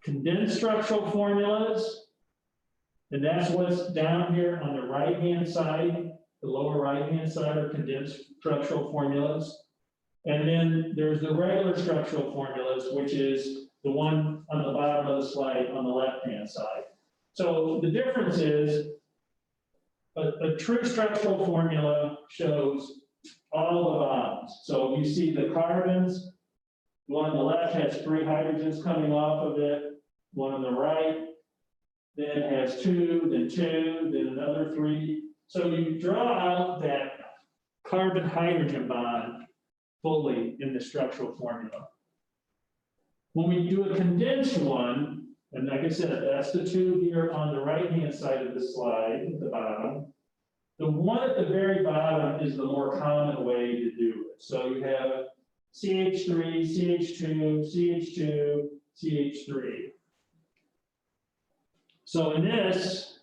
condensed structural formulas, and that's what's down here on the right-hand side. The lower right-hand side are condensed structural formulas. And then there's the regular structural formulas, which is the one on the bottom of the slide on the left-hand side. So the difference is a true structural formula shows all the bonds. So you see the carbons, the one on the left has 3 hydrogens coming off of it, one on the right, then has 2, then another 3. So you draw out that carbon-hydrogen bond fully in the structural formula. When we do a condensed one, and like I said, that's the 2 here on the right-hand side of the slide at the bottom. The one at the very bottom is the more common way to do it. So you have CH3, CH2, CH2, CH3. So in this,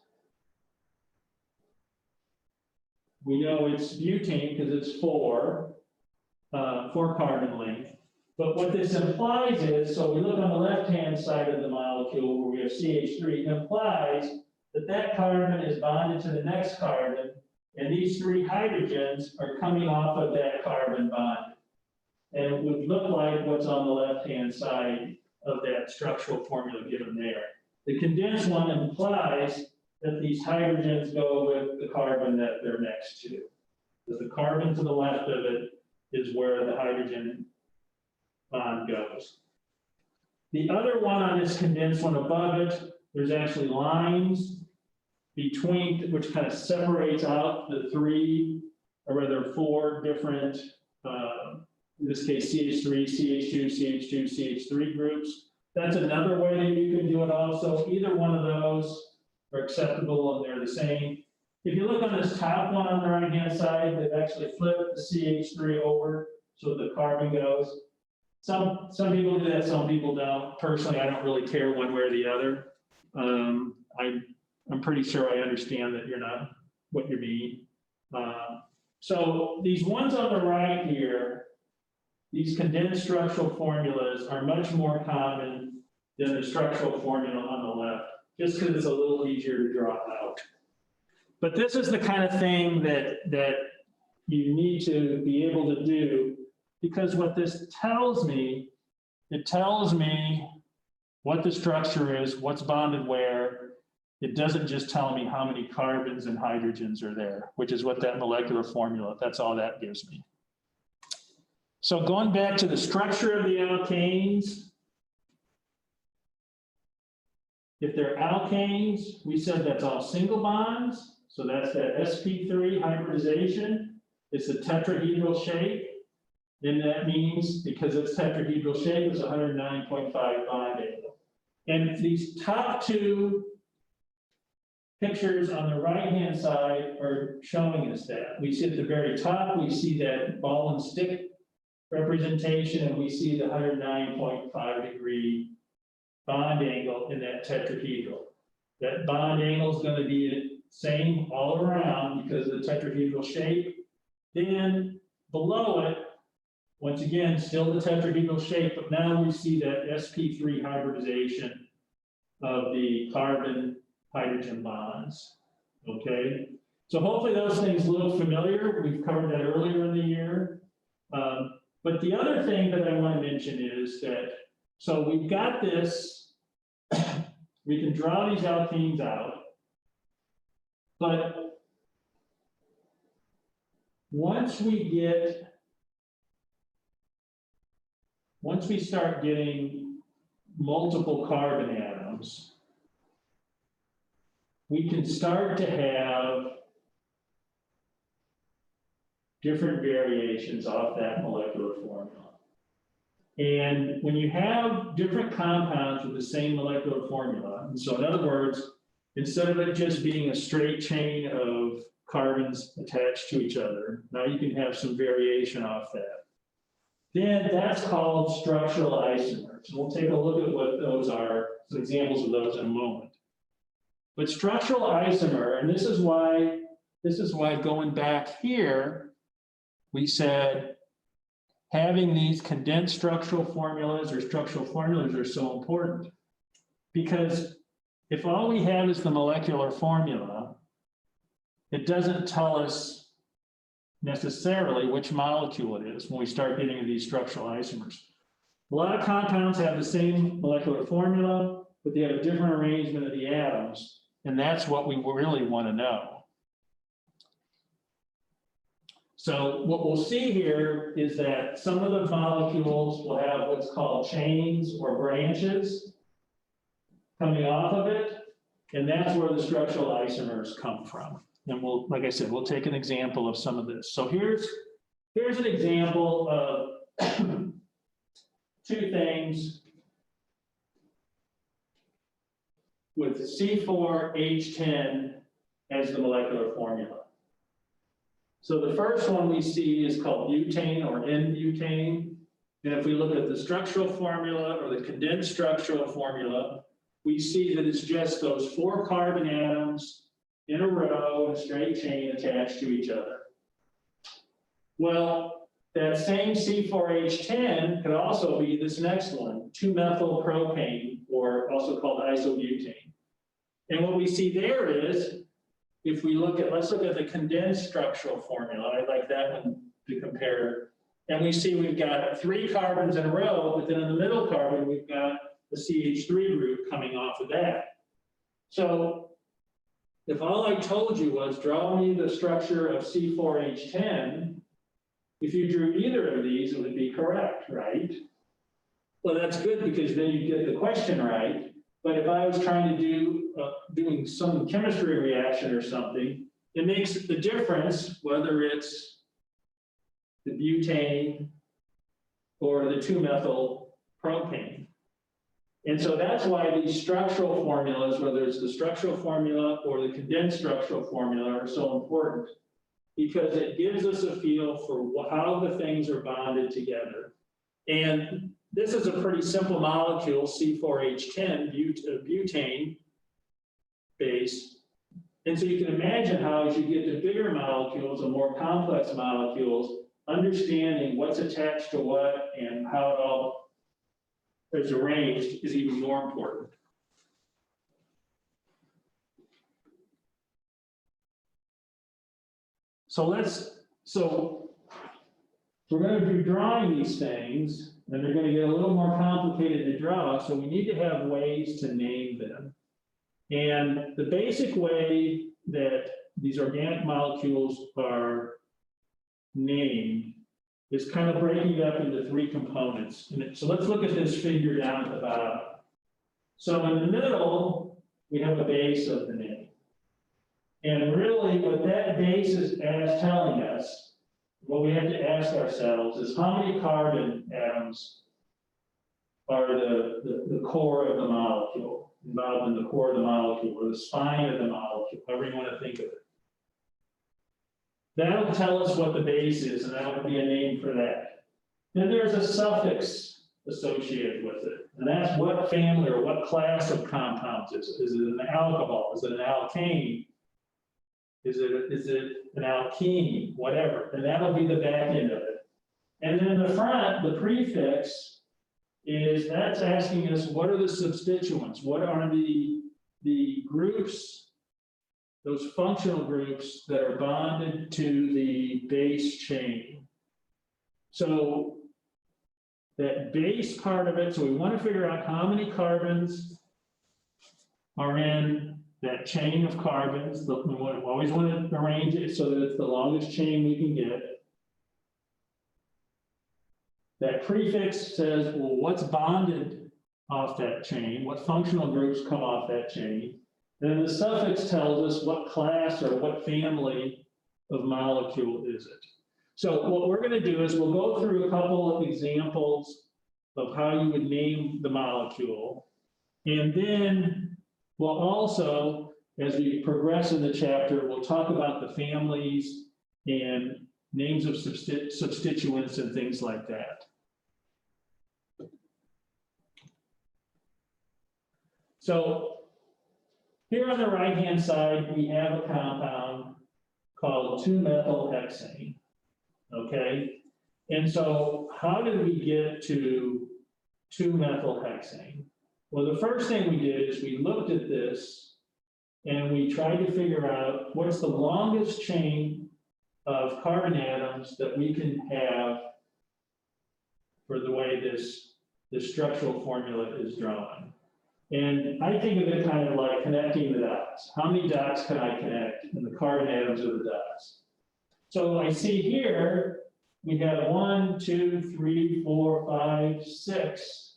we know it's butane because it's 4 carbon length. But what this implies is, so we look on the left-hand side of the molecule where we have CH3, it implies that that carbon is bonded to the next carbon, and these 3 hydrogens are coming off of that carbon bond. And it would look like what's on the left-hand side of that structural formula given there. The condensed one implies that these hydrogens go with the carbon that they're next to. So the carbon to the left of it is where the hydrogen bond goes. The other one on this condensed one above it, there's actually lines between, which kind of separates out the 3, or rather 4 different, in this case, CH3, CH2, CH2, CH3 groups. That's another way that you can do it also. Either one of those are acceptable and they're the same. If you look on this top one on the right-hand side, they've actually flipped the CH3 over so the carbon goes. Some people do that, some people don't. Personally, I don't really care one way or the other. I'm pretty sure I understand that you're not what you mean. So these ones on the right here, these condensed structural formulas are much more common than the structural formula on the left, just because it's a little easier to draw out. But this is the kind of thing that you need to be able to do, because what this tells me, it tells me what the structure is, what's bonded where. It doesn't just tell me how many carbons and hydrogens are there, which is what that molecular formula, that's all that gives me. So going back to the structure of the alkanes, if they're alkanes, we said that's all single bonds. So that's that sp3 hybridization. It's a tetrahedral shape. And that means, because it's tetrahedral shape, it's 109.5 bond angle. And these top two pictures on the right-hand side are showing us that. We see at the very top, we see that ball and stick representation, and we see the 109.5 degree bond angle in that tetrahedral. That bond angle is going to be the same all around because of the tetrahedral shape. Then below it, once again, still the tetrahedral shape, but now we see that sp3 hybridization of the carbon hydrogen bonds, okay? So hopefully those things look familiar. We've covered that earlier in the year. But the other thing that I want to mention is that, so we've got this, we can draw these alkenes out, but once we start getting multiple carbon atoms, we can start to have different variations off that molecular formula. And when you have different compounds with the same molecular formula, and so in other words, instead of it just being a straight chain of carbons attached to each other, now you can have some variation off that. Then that's called structural isomers. We'll take a look at what those are, some examples of those in a moment. But structural isomer, and this is why going back here, we said having these condensed structural formulas or structural formulas are so important. Because if all we have is the molecular formula, it doesn't tell us necessarily which molecule it is when we start getting into these structural isomers. A lot of compounds have the same molecular formula, but they have a different arrangement of the atoms. And that's what we really want to know. So what we'll see here is that some of the molecules will have what's called chains or branches coming off of it. And that's where the structural isomers come from. And we'll, like I said, we'll take an example of some of this. So here's an example of two things with C4H10 as the molecular formula. So the first one we see is called butane or N-butane. And if we look at the structural formula or the condensed structural formula, we see that it's just those 4 carbon atoms in a row in a straight chain attached to each other. Well, that same C4H10 could also be this next one, 2-methylpropane, or also called isobutane. And what we see there is, if we look at, let's look at the condensed structural formula. I like that one to compare. And we see we've got 3 carbons in a row, but then in the middle carbon, we've got the CH3 group coming off of that. So if all I told you was draw me the structure of C4H10, if you drew either of these, it would be correct, right? Well, that's good because then you get the question right. But if I was trying to do, doing some chemistry reaction or something, it makes the difference whether it's the butane or the 2-methylpropane. And so that's why these structural formulas, whether it's the structural formula or the condensed structural formula, are so important. Because it gives us a feel for how the things are bonded together. And this is a pretty simple molecule, C4H10, butane base. And so you can imagine how, as you get to bigger molecules and more complex molecules, understanding what's attached to what and how it all is arranged is even more important. So we're going to be drawing these things, and they're going to get a little more complicated to draw, so we need to have ways to name them. And the basic way that these organic molecules are named is kind of breaking it up into three components. So let's look at this figure down at the bottom. So in the middle, we have a base of the name. And really what that base is telling us, what we have to ask ourselves is how many carbon atoms are the core of the molecule, involved in the core of the molecule, or the spine of the molecule, however you want to think of it. That'll tell us what the base is, and that would be a name for that. Then there's a suffix associated with it, and that's what family or what class of compounds is it. Is it an alcohol? Is it an alkane? Is it an alkene? Whatever, and that'll be the back end of it. And then the front, the prefix, that's asking us what are the substituents? What are the groups, those functional groups that are bonded to the base chain? So that base part of it, so we want to figure out how many carbons are in that chain of carbons. We always want to arrange it so that it's the longest chain we can get. That prefix says, well, what's bonded off that chain? What functional groups come off that chain? And then the suffix tells us what class or what family of molecule is it. So what we're going to do is we'll go through a couple of examples of how you would name the molecule. And then we'll also, as we progress in the chapter, we'll talk about the families and names of substituents and things like that. So here on the right-hand side, we have a compound called 2-methylhexane, okay? And so how did we get to 2-methylhexane? Well, the first thing we did is we looked at this and we tried to figure out what's the longest chain of carbon atoms that we can have for the way this structural formula is drawn. And I think of it kind of like connecting the dots. How many dots can I connect? And the carbon atoms are the dots. So I see here, we have 1, 2, 3, 4, 5, 6.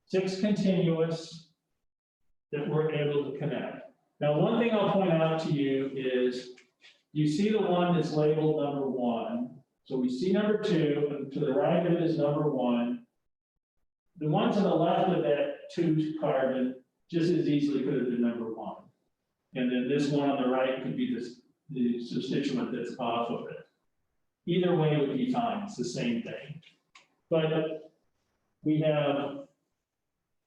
6 continuous that we're able to connect. Now, one thing I'll point out to you is, you see the one that's labeled number 1. So we see number 2, and to the right of it is number 1. The one to the left of that 2 carbon just as easily could have been number 1. And then this one on the right could be the substituent that's off of it. Either way would be fine, it's the same thing. But we have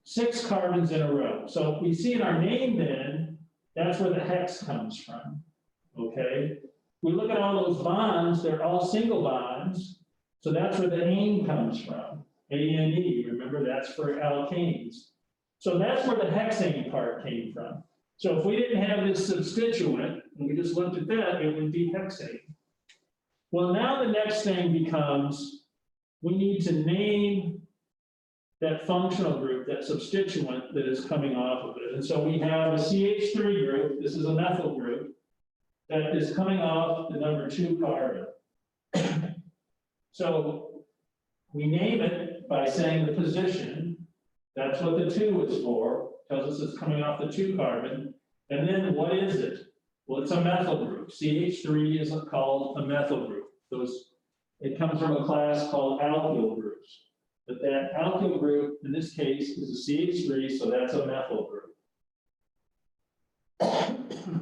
6 carbons in a row. So we see in our name then, that's where the hex comes from, okay? We look at all those bonds, they're all single bonds. So that's where the ane comes from, A-N-E, remember that's for alkanes. So that's where the hexane part came from. So if we didn't have this substituent, and we just looked at that, it would be hexane. Well, now the next thing becomes, we need to name that functional group, that substituent that is coming off of it. And so we have a CH3 group, this is a methyl group, that is coming off the number 2 carbon. So we name it by saying the position, that's what the 2 is for, tells us it's coming off the 2 carbon. And then what is it? Well, it's a methyl group. CH3 is called a methyl group. It comes from a class called alkyl groups. But that alkyl group, in this case, is a CH3, so that's a methyl group.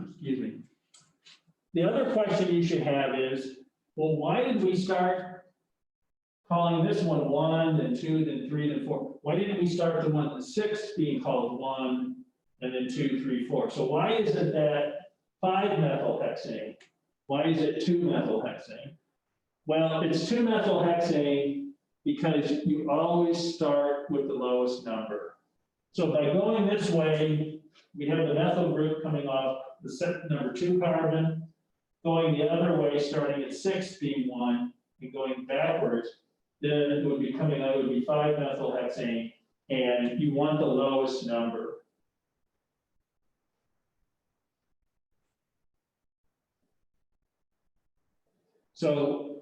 Excuse me. The other question you should have is, well, why did we start calling this one 1, then 2, then 3, then 4? Why didn't we start the one, the 6 being called 1, and then 2, 3, 4? So why isn't that 5-methylhexane? Why is it 2-methylhexane? Well, it's 2-methylhexane because you always start with the lowest number. So by going this way, we have the methyl group coming off the number 2 carbon, going the other way, starting at 6 being 1, and going backwards, then it would be coming out, it would be 5-methylhexane, and you want the lowest number. So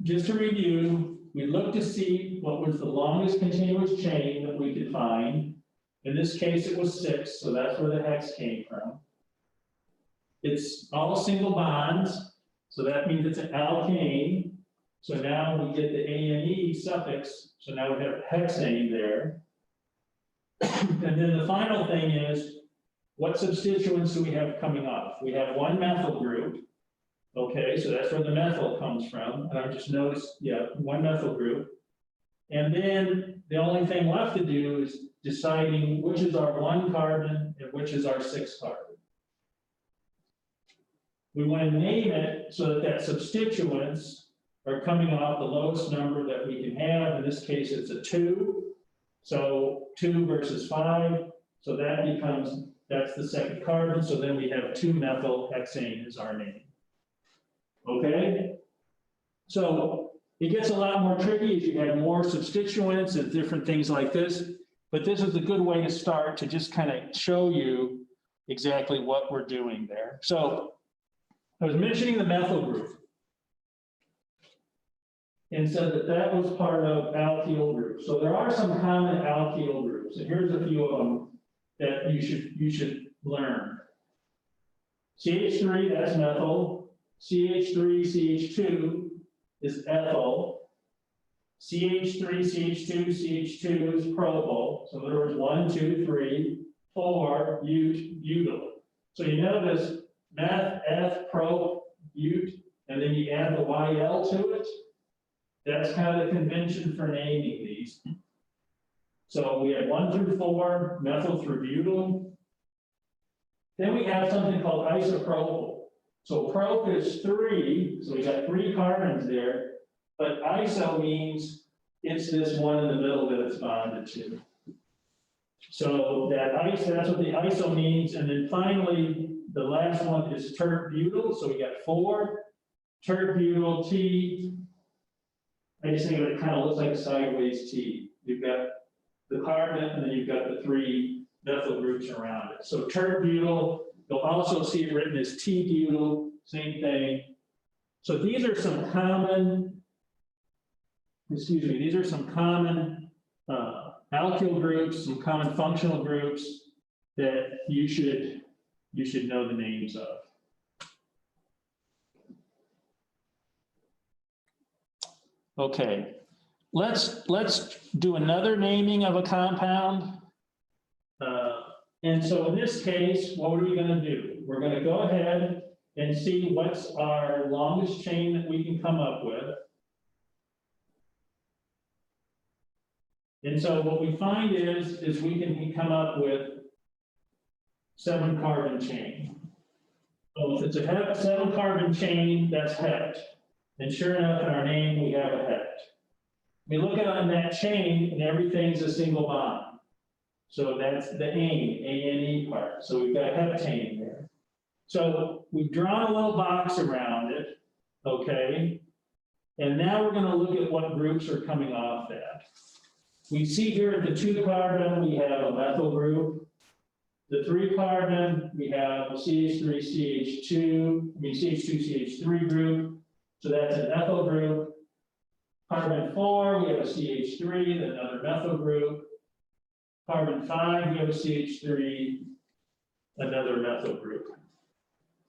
just to review, we looked to see what was the longest continuous chain that we could find. In this case, it was 6, so that's where the hex came from. It's all single bonds, so that means it's an alkane. So now we get the ane suffix, so now we have hexane there. And then the final thing is, what substituents do we have coming off? We have one methyl group. Okay, so that's where the methyl comes from. And I just noticed, yeah, one methyl group. And then the only thing left to do is deciding which is our 1 carbon and which is our 6 carbon. We want to name it so that substituents are coming off the lowest number that we can have. In this case, it's a 2. So 2 versus 5. So that becomes, that's the 2nd carbon. So then we have 2-methylhexane is our name. Okay? So it gets a lot more tricky as you have more substituents and different things like this. But this is a good way to start to just kind of show you exactly what we're doing there. So I was mentioning the methyl group and said that that was part of alkyl groups. So there are some common alkyl groups, and here's a few of them that you should learn. CH3, that's methyl. CH3, CH2 is ethyl. CH3, CH2, CH2 is propyl. So in other words, 1, 2, 3, 4, butyl. So you notice meth, eth, prop, but, and then you add the YL to it. That's kind of the convention for naming these. So we have 1 through 4, methyl through butyl. Then we have something called isopropyl. So prop is 3, so we got 3 carbons there, but iso means it's this one in the middle that it's bonded to. So that that's what the iso means, and then finally, the last one is tert-butyl, so we got 4, tert-butyl T. I just think of it kind of looks like a sideways T. You've got the carbon, and then you've got the 3 methyl groups around it. So tert-butyl, you'll also see it written as T-butyl, same thing. So these are some common, these are some common alkyl groups, some common functional groups that you should know the names of. Okay, let's do another naming of a compound. And so in this case, what are we going to do? We're going to go ahead and see what's our longest chain that we can come up with. And so what we find is we can come up with 7 carbon chain. So if it's a 7 carbon chain, that's hept. And sure enough, in our name, we have a hept. We look at on that chain, and everything's a single bond. So that's the ane part. So we've got heptane there. So we've drawn a little box around it, okay? And now we're going to look at what groups are coming off that. We see here at the 2 carbon, we have a methyl group. The 3 carbon, we have a CH3, CH2, CH3 group. So that's an ethyl group. Carbon 4, we have a CH3, then another methyl group. Carbon 5, we have a CH3, another methyl group.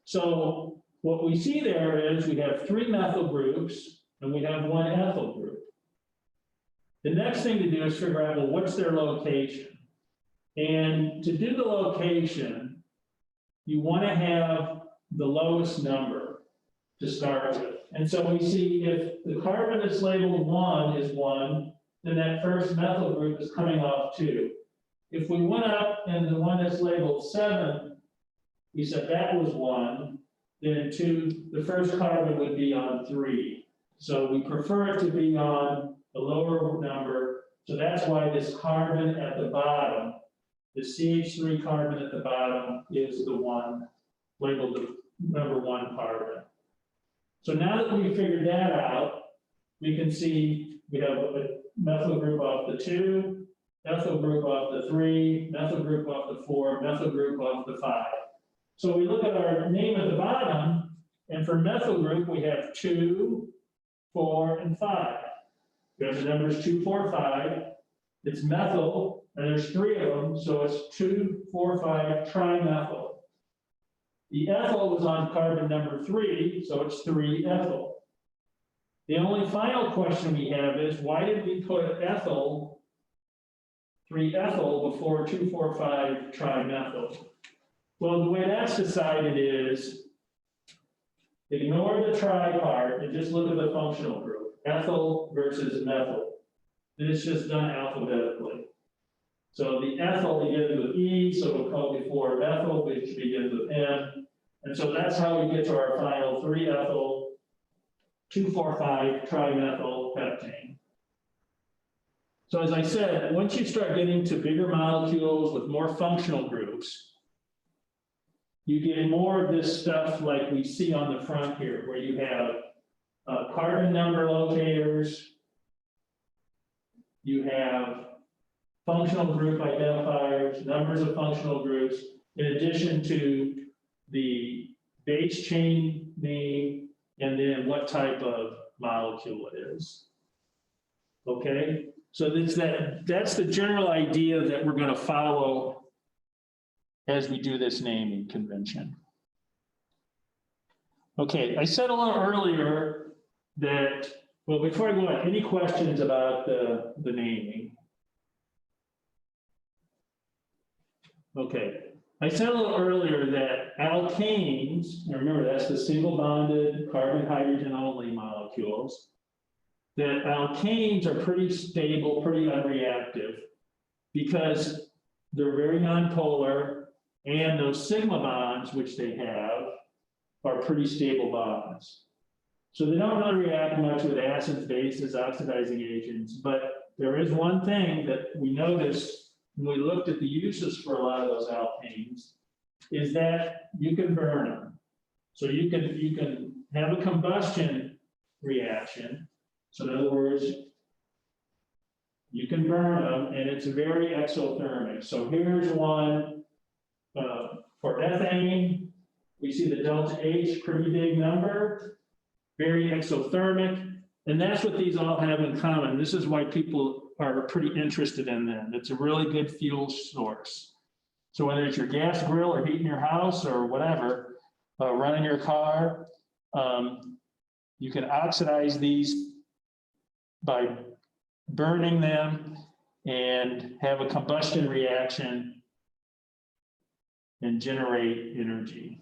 So what we see there is we have 3 methyl groups and we have 1 ethyl group. The next thing to do is figure out, well, what's their location? And to do the location, you want to have the lowest number to start with. And so we see if the carbon that's labeled 1 is 1, then that first methyl group is coming off 2. If we went up and the one that's labeled 7, we said that was 1, then 2, the first carbon would be on 3. So we prefer it to be on the lower number. So that's why this carbon at the bottom, the CH3 carbon at the bottom, is the one labeled the number 1 carbon. So now that we figured that out, we can see we have a methyl group off the 2, methyl group off the 3, methyl group off the 4, methyl group off the 5. So we look at our name at the bottom, and for methyl group, we have 2, 4, and 5. We have the numbers 2, 4, 5. It's methyl, and there's 3 of them, so it's 2, 4, 5 trimethyl. The ethyl was on carbon number 3, so it's 3-ethyl. The only final question we have is, why did we put ethyl, 3-ethyl, before 2, 4, 5 trimethyl? Well, the way that's decided is, ignore the tri part and just look at the functional group, ethyl versus methyl. And it's just done alphabetically. So the ethyl begins with E, so we'll call before methyl, which begins with M. And so that's how we get to our final 3-ethyl, 2, 4, 5 trimethyl heptane. So as I said, once you start getting to bigger molecules with more functional groups, you get more of this stuff like we see on the front here, where you have carbon number locators, you have functional group identifiers, numbers of functional groups, in addition to the base chain name, and then what type of molecule it is. Okay, so that's the general idea that we're going to follow as we do this naming convention. Okay, I said a little earlier that, well, before I go on, any questions about the naming? Okay, I said a little earlier that alkanes, and remember that's the single bonded carbon hydrogen only molecules, that alkanes are pretty stable, pretty unreactive, because they're very nonpolar, and those sigma bonds, which they have, are pretty stable bonds. So they don't really react much with acids, bases, oxidizing agents, but there is one thing that we noticed when we looked at the uses for a lot of those alkanes, is that you can burn them. So you can have a combustion reaction. So in other words, you can burn them, and it's very exothermic. So here's one for ethane. We see the delta H, pretty big number, very exothermic, and that's what these all have in common. This is why people are pretty interested in them. It's a really good fuel source. So whether it's your gas grill or heating your house or whatever, running your car, you can oxidize these by burning them and have a combustion reaction and generate energy.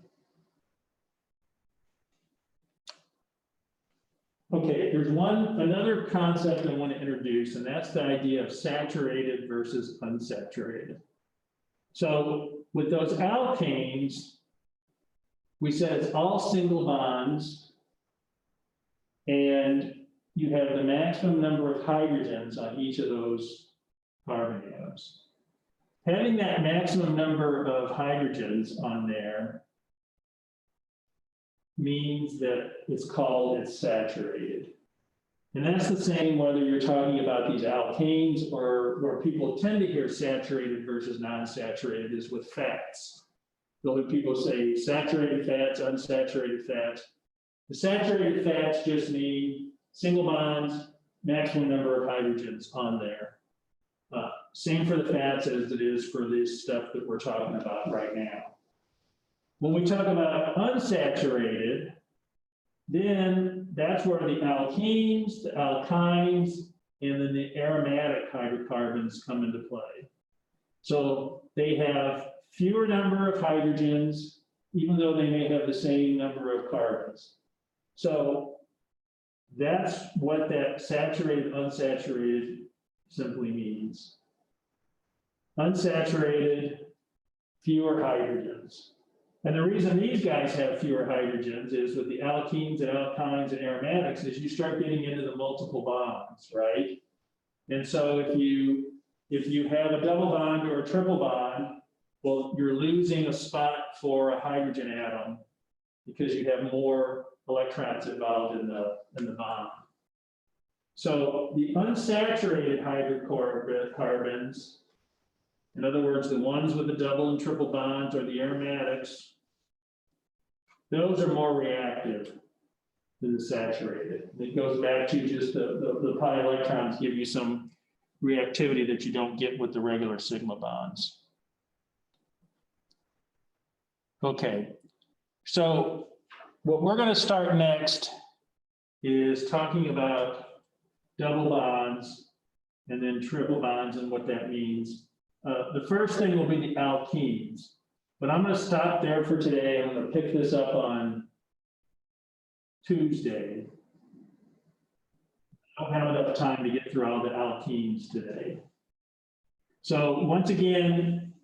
Okay, there's another concept I want to introduce, and that's the idea of saturated versus unsaturated. So with those alkanes, we said it's all single bonds, and you have the maximum number of hydrogens on each of those carbon atoms. Having that maximum number of hydrogens on there means that it's saturated. And that's the same whether you're talking about these alkanes or where people tend to hear saturated versus non-saturated is with fats. You'll hear people say saturated fats, unsaturated fats. The saturated fats just mean single bonds, maximum number of hydrogens on there. Same for the fats as it is for this stuff that we're talking about right now. When we talk about unsaturated, then that's where the alkenes, the alkynes, and then the aromatic hydrocarbons come into play. So they have fewer number of hydrogens, even though they may have the same number of carbons. So that's what that saturated, unsaturated simply means. Unsaturated, fewer hydrogens. And the reason these guys have fewer hydrogens is with the alkenes and alkynes and aromatics is you start getting into the multiple bonds, right? And so if you have a double bond or a triple bond, well, you're losing a spot for a hydrogen atom because you have more electrons involved in the bond. So the unsaturated hydrocarbons, in other words, the ones with the double and triple bonds or the aromatics, those are more reactive than the saturated. It goes back to just the pi electrons give you some reactivity that you don't get with the regular sigma bonds. Okay, so what we're going to start next is talking about double bonds and then triple bonds and what that means. The first thing will be the alkenes, but I'm going to stop there for today. I'm going to pick this up on Tuesday. I don't have enough time to get through all the alkenes today. So once again,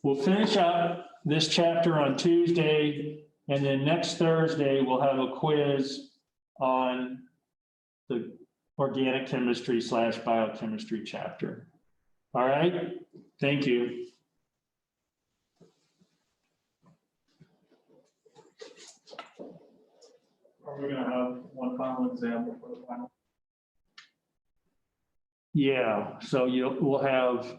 we'll finish up this chapter on Tuesday, and then next Thursday, we'll have a quiz on the organic chemistry / biochemistry chapter. All right, thank you. Are we gonna have one final example for the final? Yeah, so we'll have